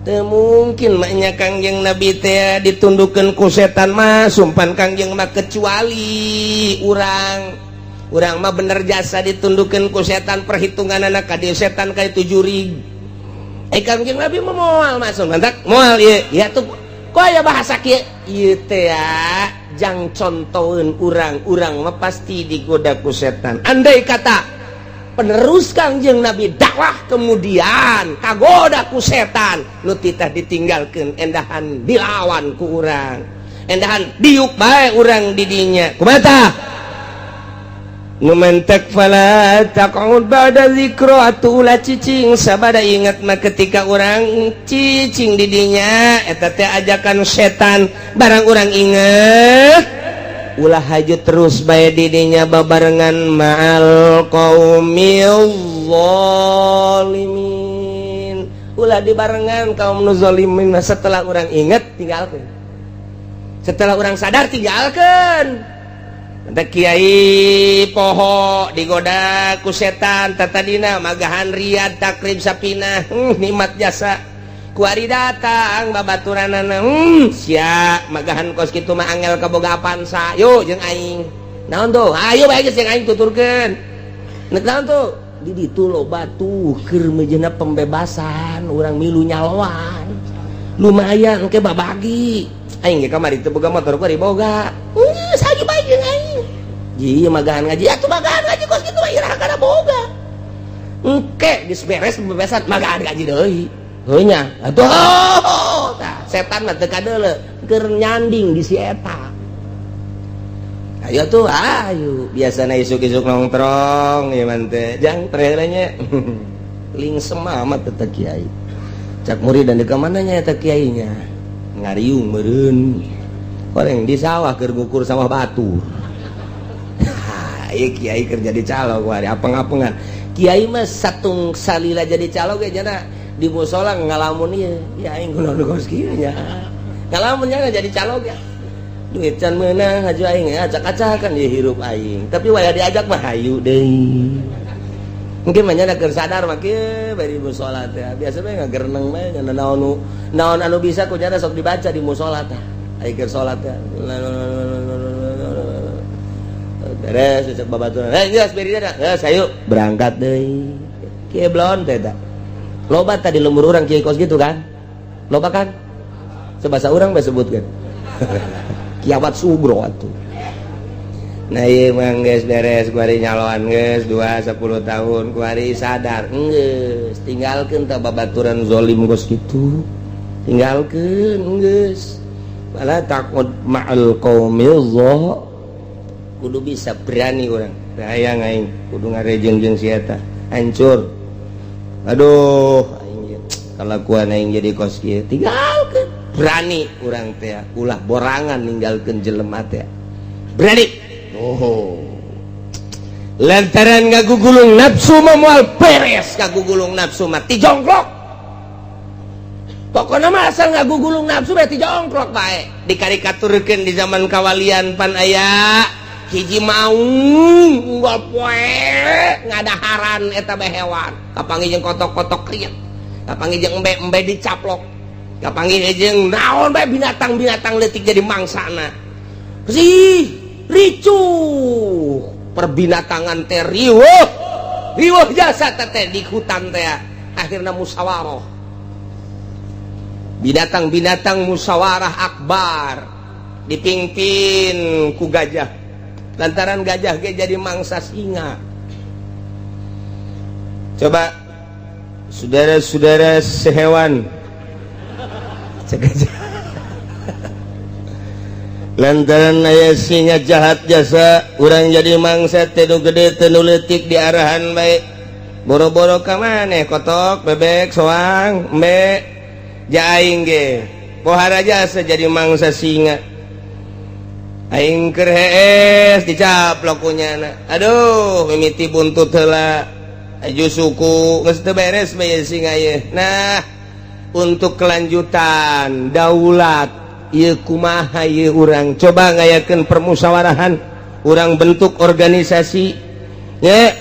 teu mungkin maknya Kangjeng Nabi teh ditundukkeun ku setan mah sumpan Kangjeng mah kecuali urang mah bener jasa ditundukkeun ku setan perhitunganana ka dieu setan ka itu juri Kangjeng Nabi mah moal masuk mantap moal ieu ya tuh kok aya bahasa kieu ieu teh jang contohin urang mah pasti digoda ku setan andai kata penerus Kangjeng Nabi dakwah kemudian kagoda ku setan nu titah ditinggalkeun endahan dilawan ku urang endahan diuk bae urang di dinya kumaha nu mentek fala taqud ba'da zikra atuh ulah cicing sabada ingat mah ketika urang cicing di dinya eta teh ajakan setan barang urang inget ulah haju terus bae di dinya babarengan ma'al qaumil zalimin ulah dibarengan kaum nu zalimin setelah urang inget tinggalkeun setelah urang sadar tinggalkeun teh kiai poho digoda ku setan tatadina magahan riyad takrib sapinah nikmat jasa ku ari datang babaturanana sia magahan kos kitu mah angel kaboga pansa yo jeung aing naon tuh ayo bae geus jeung aing tuturkeun nek naon tuh di ditu loba tuh keur mejeuna pembebasan urang milu nyaloan lumayan engke babagi aing ge kamari teu boga motor ku ari boga sagi bae jeung aing ieu magahan ngaji atuh magahan ngaji kos kitu mah iraha kana boga engke geus beres pembebasan magahan ngaji deui heuh nya atuh tah setan mah teu kadeuleu keur nyanding di si eta ayo tuh ayo biasana isuk-isuk nongkrong ieu mah teh jang terenya ling semamat teh kiai cak murid dan di kamana nya eta kiainya ngariung meureun koreng di sawah keur ngukur sawah batu ieu kiai keur jadi calo kuari apeng-apengan kiai mah satung salila jadi calo ge jana di mushola ngalamun ieu ya aing kunaon kos kieu nya ngalamun nya jadi calo ge duit can meunang haju aing acak-acakan ieu hirup aing tapi waya diajak mah hayu deui mungkin mah nya keur sadar mah kieu bari mushola teh biasa bae ngagereneng bae nya naon anu bisa ku nya sok dibaca di mushola teh ai keur salat teh beres cek babaturan geus beri dah sayu berangkat deui kieu blon teh da loba tadi lembur urang kieu kos gitu kan loba kan sebahasa urang bae sebutkeun kiamat sugro atuh nah ieu mah geus beres kuari nyaloan geus 10 tahun kuari sadar geus tinggalkeun teh babaturan zalim kos kitu tinggalkeun geus bala takut ma'al qaumil zalimin kudu bisa berani orang hayang aing kudu ngarejeung jeung si eta hancur aduh aing kalakuan aing jadi kos kieu tinggalkeun berani urang teh ulah borangan ninggalkeun jelema teh berani lantaran ngagugulung nafsu mah moal beres ngagugulung nafsu mah ti jongklok pokokna mah asal ngagugulung nafsu berarti jongklok bae dikarikaturkeun di zaman kawalian pan aya hiji maung unggal poe ngadaharan eta bae hewan kapanggih jeung kotok-kotok kriet kapanggih jeung embe-embe dicaplok kapanggih jeung naon bae binatang-binatang leutik jadi mangsana sih ricuh perbinatangan teh riweuh jasa teh di hutan teh akhirna musyawarah binatang-binatang musyawarah akbar dipimpin ku gajah lantaran gajah ge jadi mangsa singa. Coba saudara-saudara sehewan segajah lantaran aya singa jahat jasa urang jadi mangsa teh nu gede teh nu leutik di arahan bae boro-boro ka maneh kotok bebek soang embe ja aing ge pohara jasa jadi mangsa singa aing keur hees dicaplok kunyana aduh mimiti buntut heula aju suku geus teu beres bae singa ieu nah untuk kelanjutan daulat ieu kumaha ieu urang coba ngayakeun permusawarahan urang bentuk organisasi nya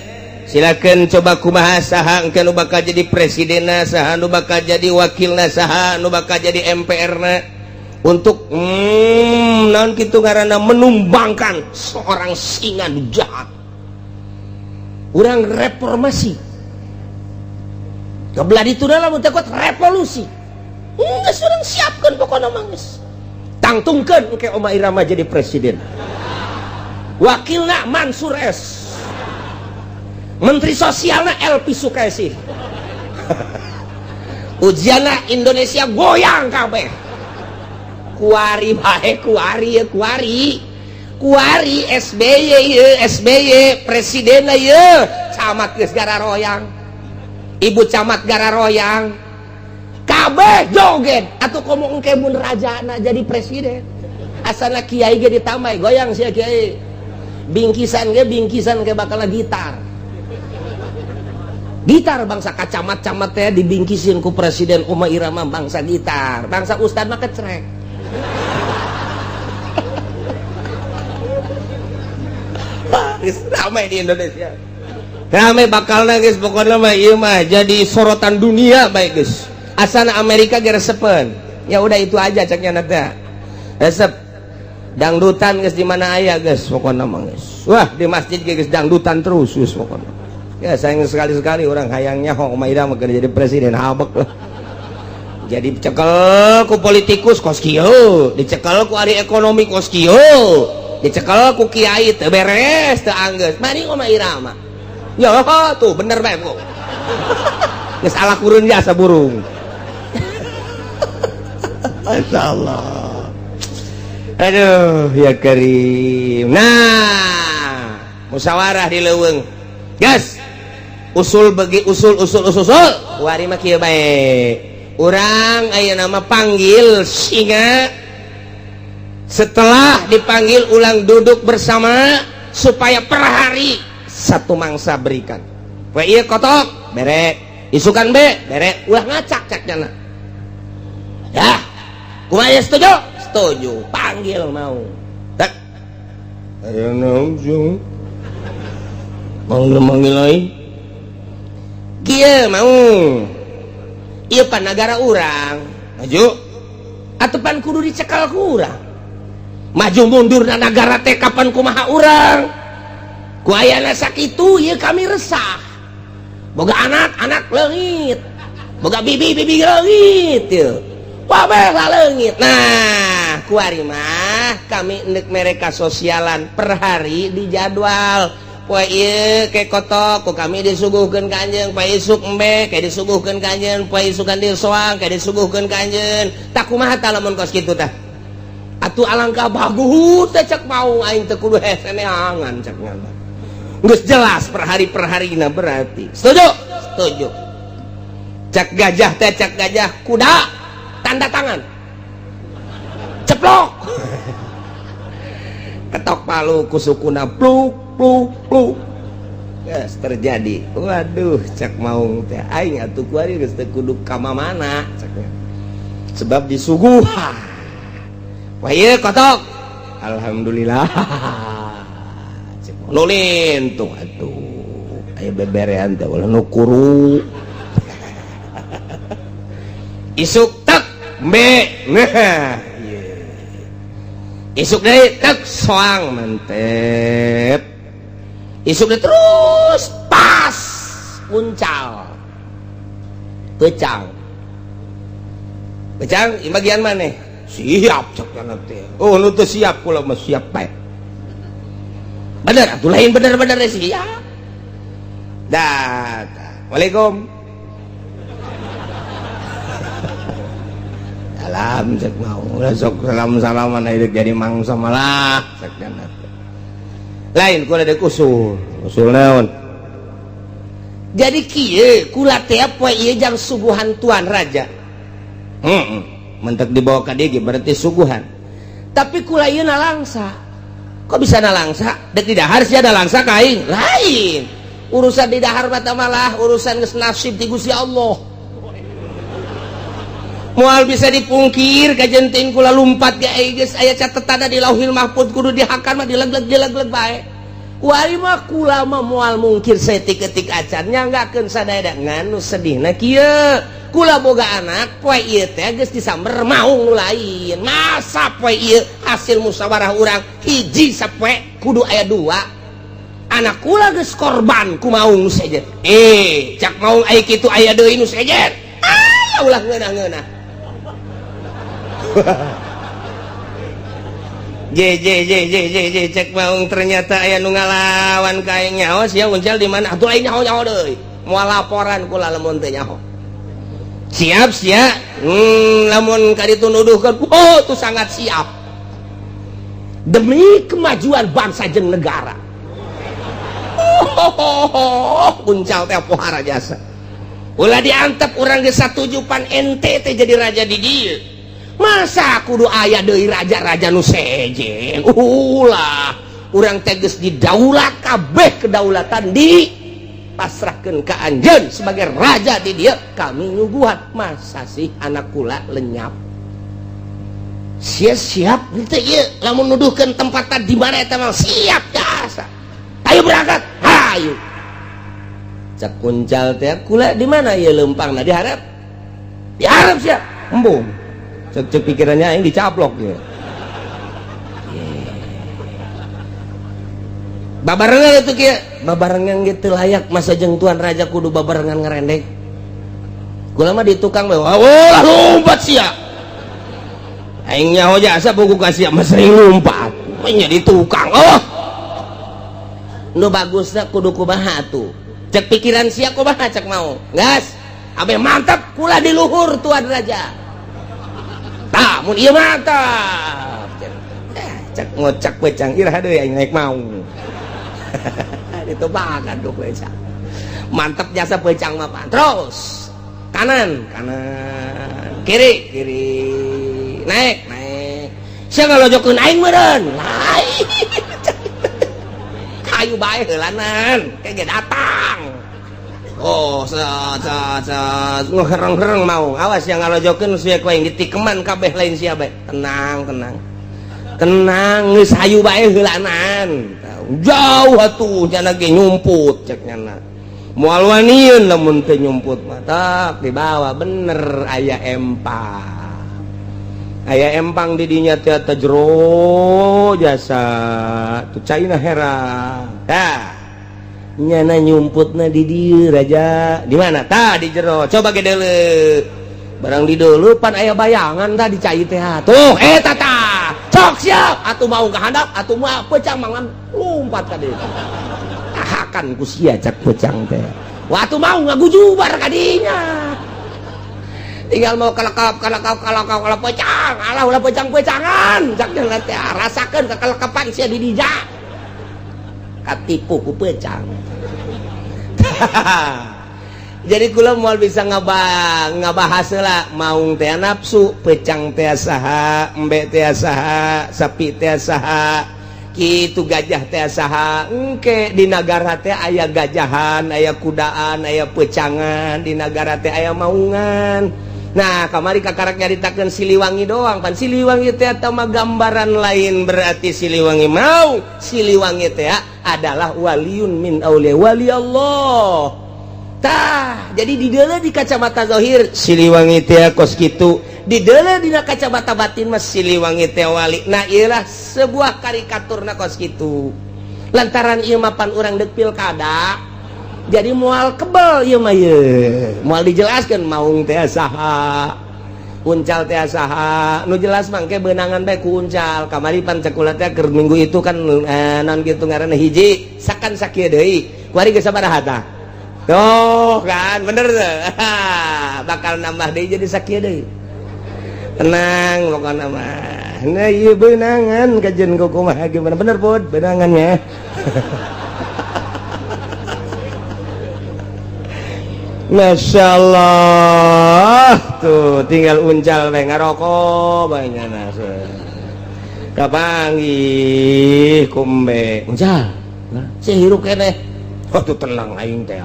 silakeun coba kumaha saha engke nu bakal jadi presidenna saha nu bakal jadi wakilna saha nu bakal jadi MPR-na untuk naon kitu ngaranna menumbangkan seorang singa nu jahat urang reformasi kebelah dituna lamun teh revolusi geus urang siapkeun pokona mah geus tangtungkeun engke Oma Irama jadi presiden wakilna Mansur S menteri sosialna Elpi Sukaesih ujianna Indonesia goyang kabeh kuari bae kuari SBY presiden ieu camat geus gararoyang ibu camat gararoyang kabeh joget atuh komo engke mun rajana jadi presiden asalna kiai ge ditambai goyang sia kiai bingkisan ge bakal gitar bangsa kacamat-camat teh dibingkisin ku presiden Oma Irama bangsa gitar bangsa ustad mah kecrek ramai di Indonesia ramai bakalna guys pokoknya mah ieu mah jadi sorotan dunia baik guys asana Amerika ge resepen ya udah itu aja ceknya teh resep dangdutan guys di mana aya guys pokoknya mah guys wah di masjid guys dangdutan terus guys pokoknya ya sayang sekali-sekali orang hayangnya Oma Irama keur jadi presiden habek lah jadi dicekel ku politikus kos kieu dicekel ku ahli ekonomi kos kieu dicekel ku kiai teu beres teu anggeus mari Oma Irama ya tuh bener bae kok geus alakureun jasa burung masyaallah aduh ya karim nah musyawarah di leuweung gas usul bagi usul wari mah kieu bae urang aya nama panggil singa setelah dipanggil ulang duduk bersama supaya per hari satu mangsa berikan we ieu kotok bere isukan be bere ulah ngacak cakna ya kumaha setuju panggil mau tak aya naon jung manggil lain kieu mau ieu pan nagara urang maju atuh pan kudu dicekal ku urang maju mundur na negara teh kapan kumaha urang ku ayana sakitu ieu kami resah boga anak leungit boga bibi leungit teu wabeh leungit. Nah kuari mah kami endek mereka sosialan per hari di jadwal poe ieu ke kotok ku kami disuguhkeun Kanjeun poe isuk embe ke disuguhkeun Kanjeun poe isukan dieu soang ke disuguhkeun Kanjeun tak kumaha tah lamun kos kitu tah atuh alangkah bagus teh cek mau aing teu kudu hese neangan cek nyana geus jelas per harina berarti setuju cek gajah teh cek gajah kuda tanda tangan ceplok ketok palu kusukuna pluk yes terjadi waduh cek mau teh aing atuh kuari geus teu kudu ka mana ceknya sebab disuguhan wah ieu kotok alhamdulillah cek nulin tuh atuh aya beberean teh ulah nu kuru isuk tek be nah isuk deui tek soang mantep isuk deui terus pas uncal pecang di bagian mana siap cek teh oh nu teu siap kula mah siap bae bener atuh lain bener-bener siap dah waalaikum salam cek mau ulah sok salam-salaman hidup jadi mangsa malah cek kana lain kula deuk usul naon jadi kieu kula teh poe ieu jang suguhan tuan raja mentek dibawa ka dieu berarti suguhan tapi kula ieu nalangsa kok bisa nalangsa dek di dahar sia ada langsa ka aing lain urusan di dahar mata malah urusan geus nasib ti Gusti Allah moal bisa dipungkir kajenting kula lumpat ge geus aya catetana di Lauhil Mahfuz kudu dihakan mah dilegleg bae kuari mah kula mah moal mungkir saeutik-eutik acan nyanggakeun sadaya nganu sedihna kieu kula boga anak poe ieu teh geus disamber maung nu lain masa poe ieu hasil musyawarah urang hiji sapoe kudu aya dua anak kula geus korban ku maung nu sejen cak maung aya kitu aya deui nu sejen ulah ngeunah je cek maung ternyata aya nu ngalawan ka aing nyaho sia uncal di mana atuh lain nyaho deui moal laporan kula lamun teu nyaho siap sia lamun ka ditu nuduhkeun oh tuh sangat siap demi kemajuan bangsa jeung negara uncal teh pohara jasa ulah diantep urang geus satujupan ente teh jadi raja di dieu masa kudu aya deui raja-raja nu sejen ulah urang teh geus didaulat kabeh kedaulatan di pasrahkeun ka anjeun sebagai raja di dieu kami nyuguhan masa sih anak kula lenyap siap teh ieu lamun nuduhkeun tempatna di mana eta mah siap jasa ayo berangkat hayu cak kuncal teh kula di mana ieu leumpangna diharap sia embung cek pikirannya yang dicaplok ya. Babarengan itu kia babarengan gitu layak masa jeung tuan raja kudu babarengan ngerendek kula mah di tukang bae wah lompat sia aing nyaho jasa buku kasih mah sering lompat nya di tukang nu bagusna kudu kumaha tuh cek pikiran sia kumaha cek mau gas abe mantap kula di luhur tuan raja tah mun ieu mantap cek ngocak becang irah deui aing naik mau ditobakan tuh becang mantap jasa becang mah pan terus kanan kiri naik sia ngalojokeun aing meureun lain kayu bae heulanan kege datang oh ngehereng-hereng mau awas yang ngalojokeun sia ku aing ditikeman kabeh lain sia bae tenang geus hayu bae heulanan jauh atuh cenah ge nyumput cek nyana moal wanieun lamun teu nyumput mah tak dibawa bener aya empang aya empang didinya teh jero jasa tu caina herang nyana nyumputna di dieu raja di mana tah di jero coba ge deuleu barang di deuleu pan aya bayangan tah di cai teh tuh tata cok siap atuh mau kahandap atuh mah pecang mangan lumpat ka dieu tahakan ku sia cak pecang teh watu mau ngagujubar ka dinya tinggal mau kalakap pecang alah ulah pecang-pecangan cak deuleu teh rasakeun kakalekapan sia di dija katipu ku pecang. Jadi kula moal bisa ngabahas lah maung teh nafsu pecang teh saha embe teh saha sapi teh saha kitu gajah teh saha engke di nagara teh aya gajahan aya kudaan aya pecangan di nagara teh aya maungan. Nah kamari kakarak nyaritakeun Siliwangi doang pan Siliwangi teh eta mah gambaran lain berarti Siliwangi mau Siliwangi teh adalah waliun min auliya wali Allah tah jadi di deuleu di kacamata zahir Siliwangi teh kos kitu di deuleu dina kacamata batin mah Siliwangi teh wali nah ieulah sebuah karikaturna kos kitu lantaran ieu mah pan urang deuk pilkada jadi moal kebal ieu mah ye moal dijelaskeun maung teh saha uncal teh saha nu jelas mangke beunangan bae ku uncal kamari pan cekula teh keur minggu itu kan naon kitu ngaranna hiji sakan sakieu deui kuari geus sabaraha tah tuh kan bener tuh bakal nambah deui jadi sakieu deui tenang pokona mah nah ieu beunangan kajen kumaha gimana bener Bud beunangannya Masya Allah tuh tinggal uncal bae ngarokok bae nyana kapanggih kumbe uncal si hirup keneh oh tuh tenang aing teh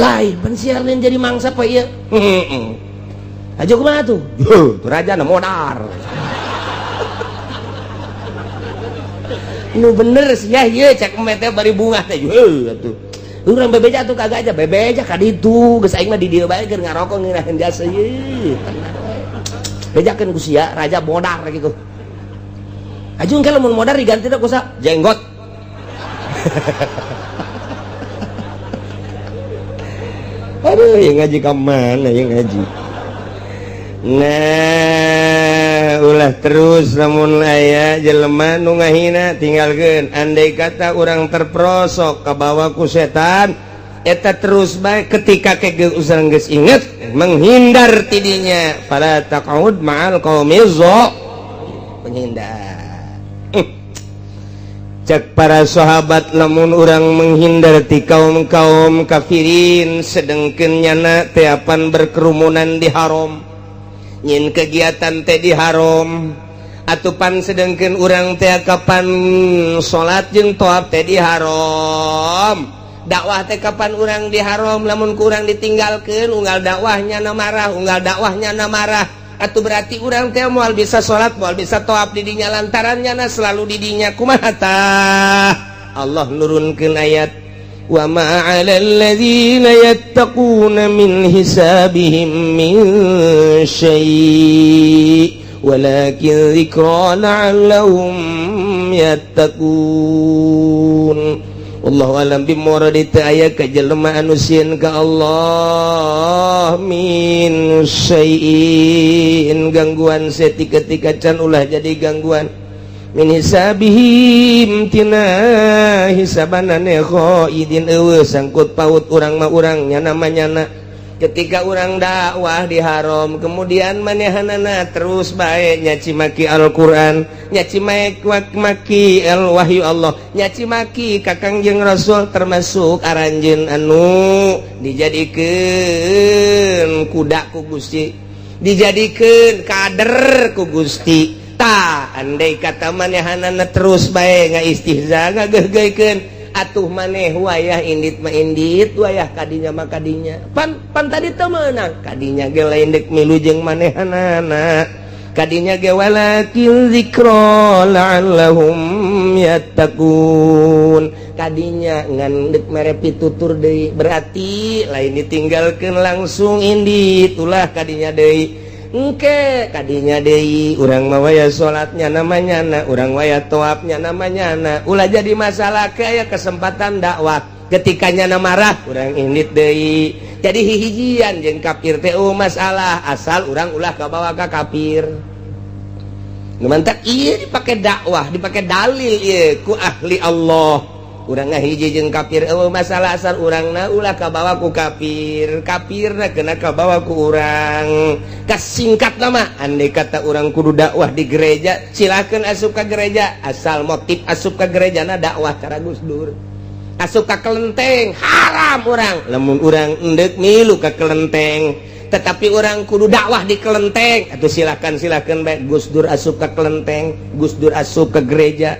lain pensiarnya jadi mangsa apa iya aja kemana tuh tuh raja na modar nu bener sih ya iya cek mete bari bunga teh tuh urang bebeja tuh kagak aja bebeja ka ditu geus aing mah di dieu bae keur ngarokok ngirahin jasa ye bejakeun ku sia raja modar gitu ajung kalau mun modar diganti teh ku sa jenggot aduh yang ngaji ka mana yang ngaji nah ulah terus namun aya jelema nu ngahina tinggalkeun andai kata urang terperosok ka bawah ku setan eta terus bae ketika ke urang geus inget menghindar tidinya fala taqud ma'al qaumiz menghindar cek para sahabat lamun urang menghindar ti kaum-kaum kafirin sedengkeun nyana teh apan berkerumunan di haram nyin kegiatan teh di haram atupan sedengkeun urang teh kapan salat jeung tawaf teh di haram dakwah teh kapan urang di haram lamun ku urang ditinggalkeun unggal dakwahnya na marah unggal dakwahnya na marah atuh berarti urang teh moal bisa salat moal bisa tawaf di dinya lantarannya na selalu di dinya kumaha tah Allah nurunkeun ayat wa ma 'alal ladzina yattaquna min hisabihim min syai' walakin dzikra la'allahum yattaqun wallahu alam bimuradi teh aya ka jelema anu sieun ka Allah min syai'in gangguan setika-tika can ulah jadi gangguan min hisabihim tina hisabanane khaidin eueuh sangkut paut urang mah urang nya namanya ketika urang dakwah di haram kemudian manehanana terus bae nyaci maki Al-Qur'an nyaci maki al-wahyu Allah nyaci maki ka Kangjeng Rasul termasuk aranjeun anu dijadikeun kuda ku Gusti dijadikeun kader ku Gusti tah andai kata manehanana terus bae ngaistihza ngageugeuykeun atuh maneh wayah indit mah indit wayah kadinya mah kadinya pan tadi teh meunang kadinya ge lain dek milu jeung manehanana kadinya ge walakin zikra la'allahum yattaqun kadinya ngan dek mere pitutur deui berarti lain ditinggalkeun langsung indit ulah kadinya deui engke kadinya deui urang mah waya salatnya namanya na urang waya toapnya namanya na ulah jadi masalah ke aya kesempatan dakwah ketikanya na marah urang indit deui jadi hihijian jeung kafir teh masalah asal urang ulah kabawa ka kafir nu mantap ieu dipake dakwah dipake dalil ieu ku ahli Allah urang ngahiji jeung kafir masalah asal urangna ulah kabawa ku kafir kafirna kena kabawa ku urang kasingkat nama andai kata urang kudu dakwah di gereja silakan asup ka gereja asal motif asup ka gerejana dakwah cara Gus Dur asup ka kelenteng haram urang lamun urang endek milu ka kelenteng tetapi orang kudu dakwah di kelenteng atuh silakan bae Gus Dur asup ka kelenteng Gus Dur asup ka gereja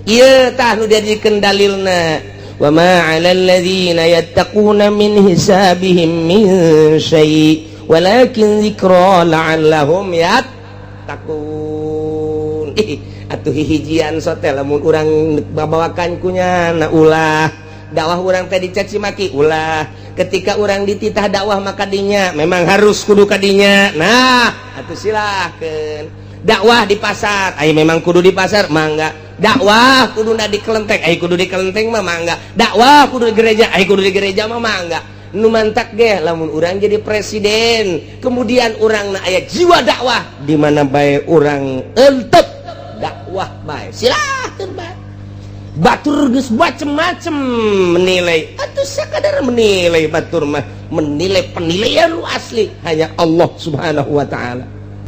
ieu tah nu dijadikeun dalilna wa ma 'alal ladzina yattaquna min hisabihim min syai' walakin dzikra la'allahum yattaqun atuh hijian sote lamun urang babawakan kunya na ulah dakwah urang teh dicaci maki ulah ketika urang dititah dakwah maka dinya memang harus kudu kadinya nah atuh silahkeun dakwah di pasar ai memang kudu di pasar mangga dakwah kudu di kelenteng ai kudu di kelenteng mah mangga dakwah kudu di gereja ai kudu di gereja mah mangga nu mantak ge lamun urang jadi presiden kemudian urang na aya jiwa dakwah di mana bae urang euteup dakwah bae silahkeun bae batur geus macem-macem menilai atuh sakadar menilai batur mah menilai penilaian lu asli hanya Allah Subhanahu wa taala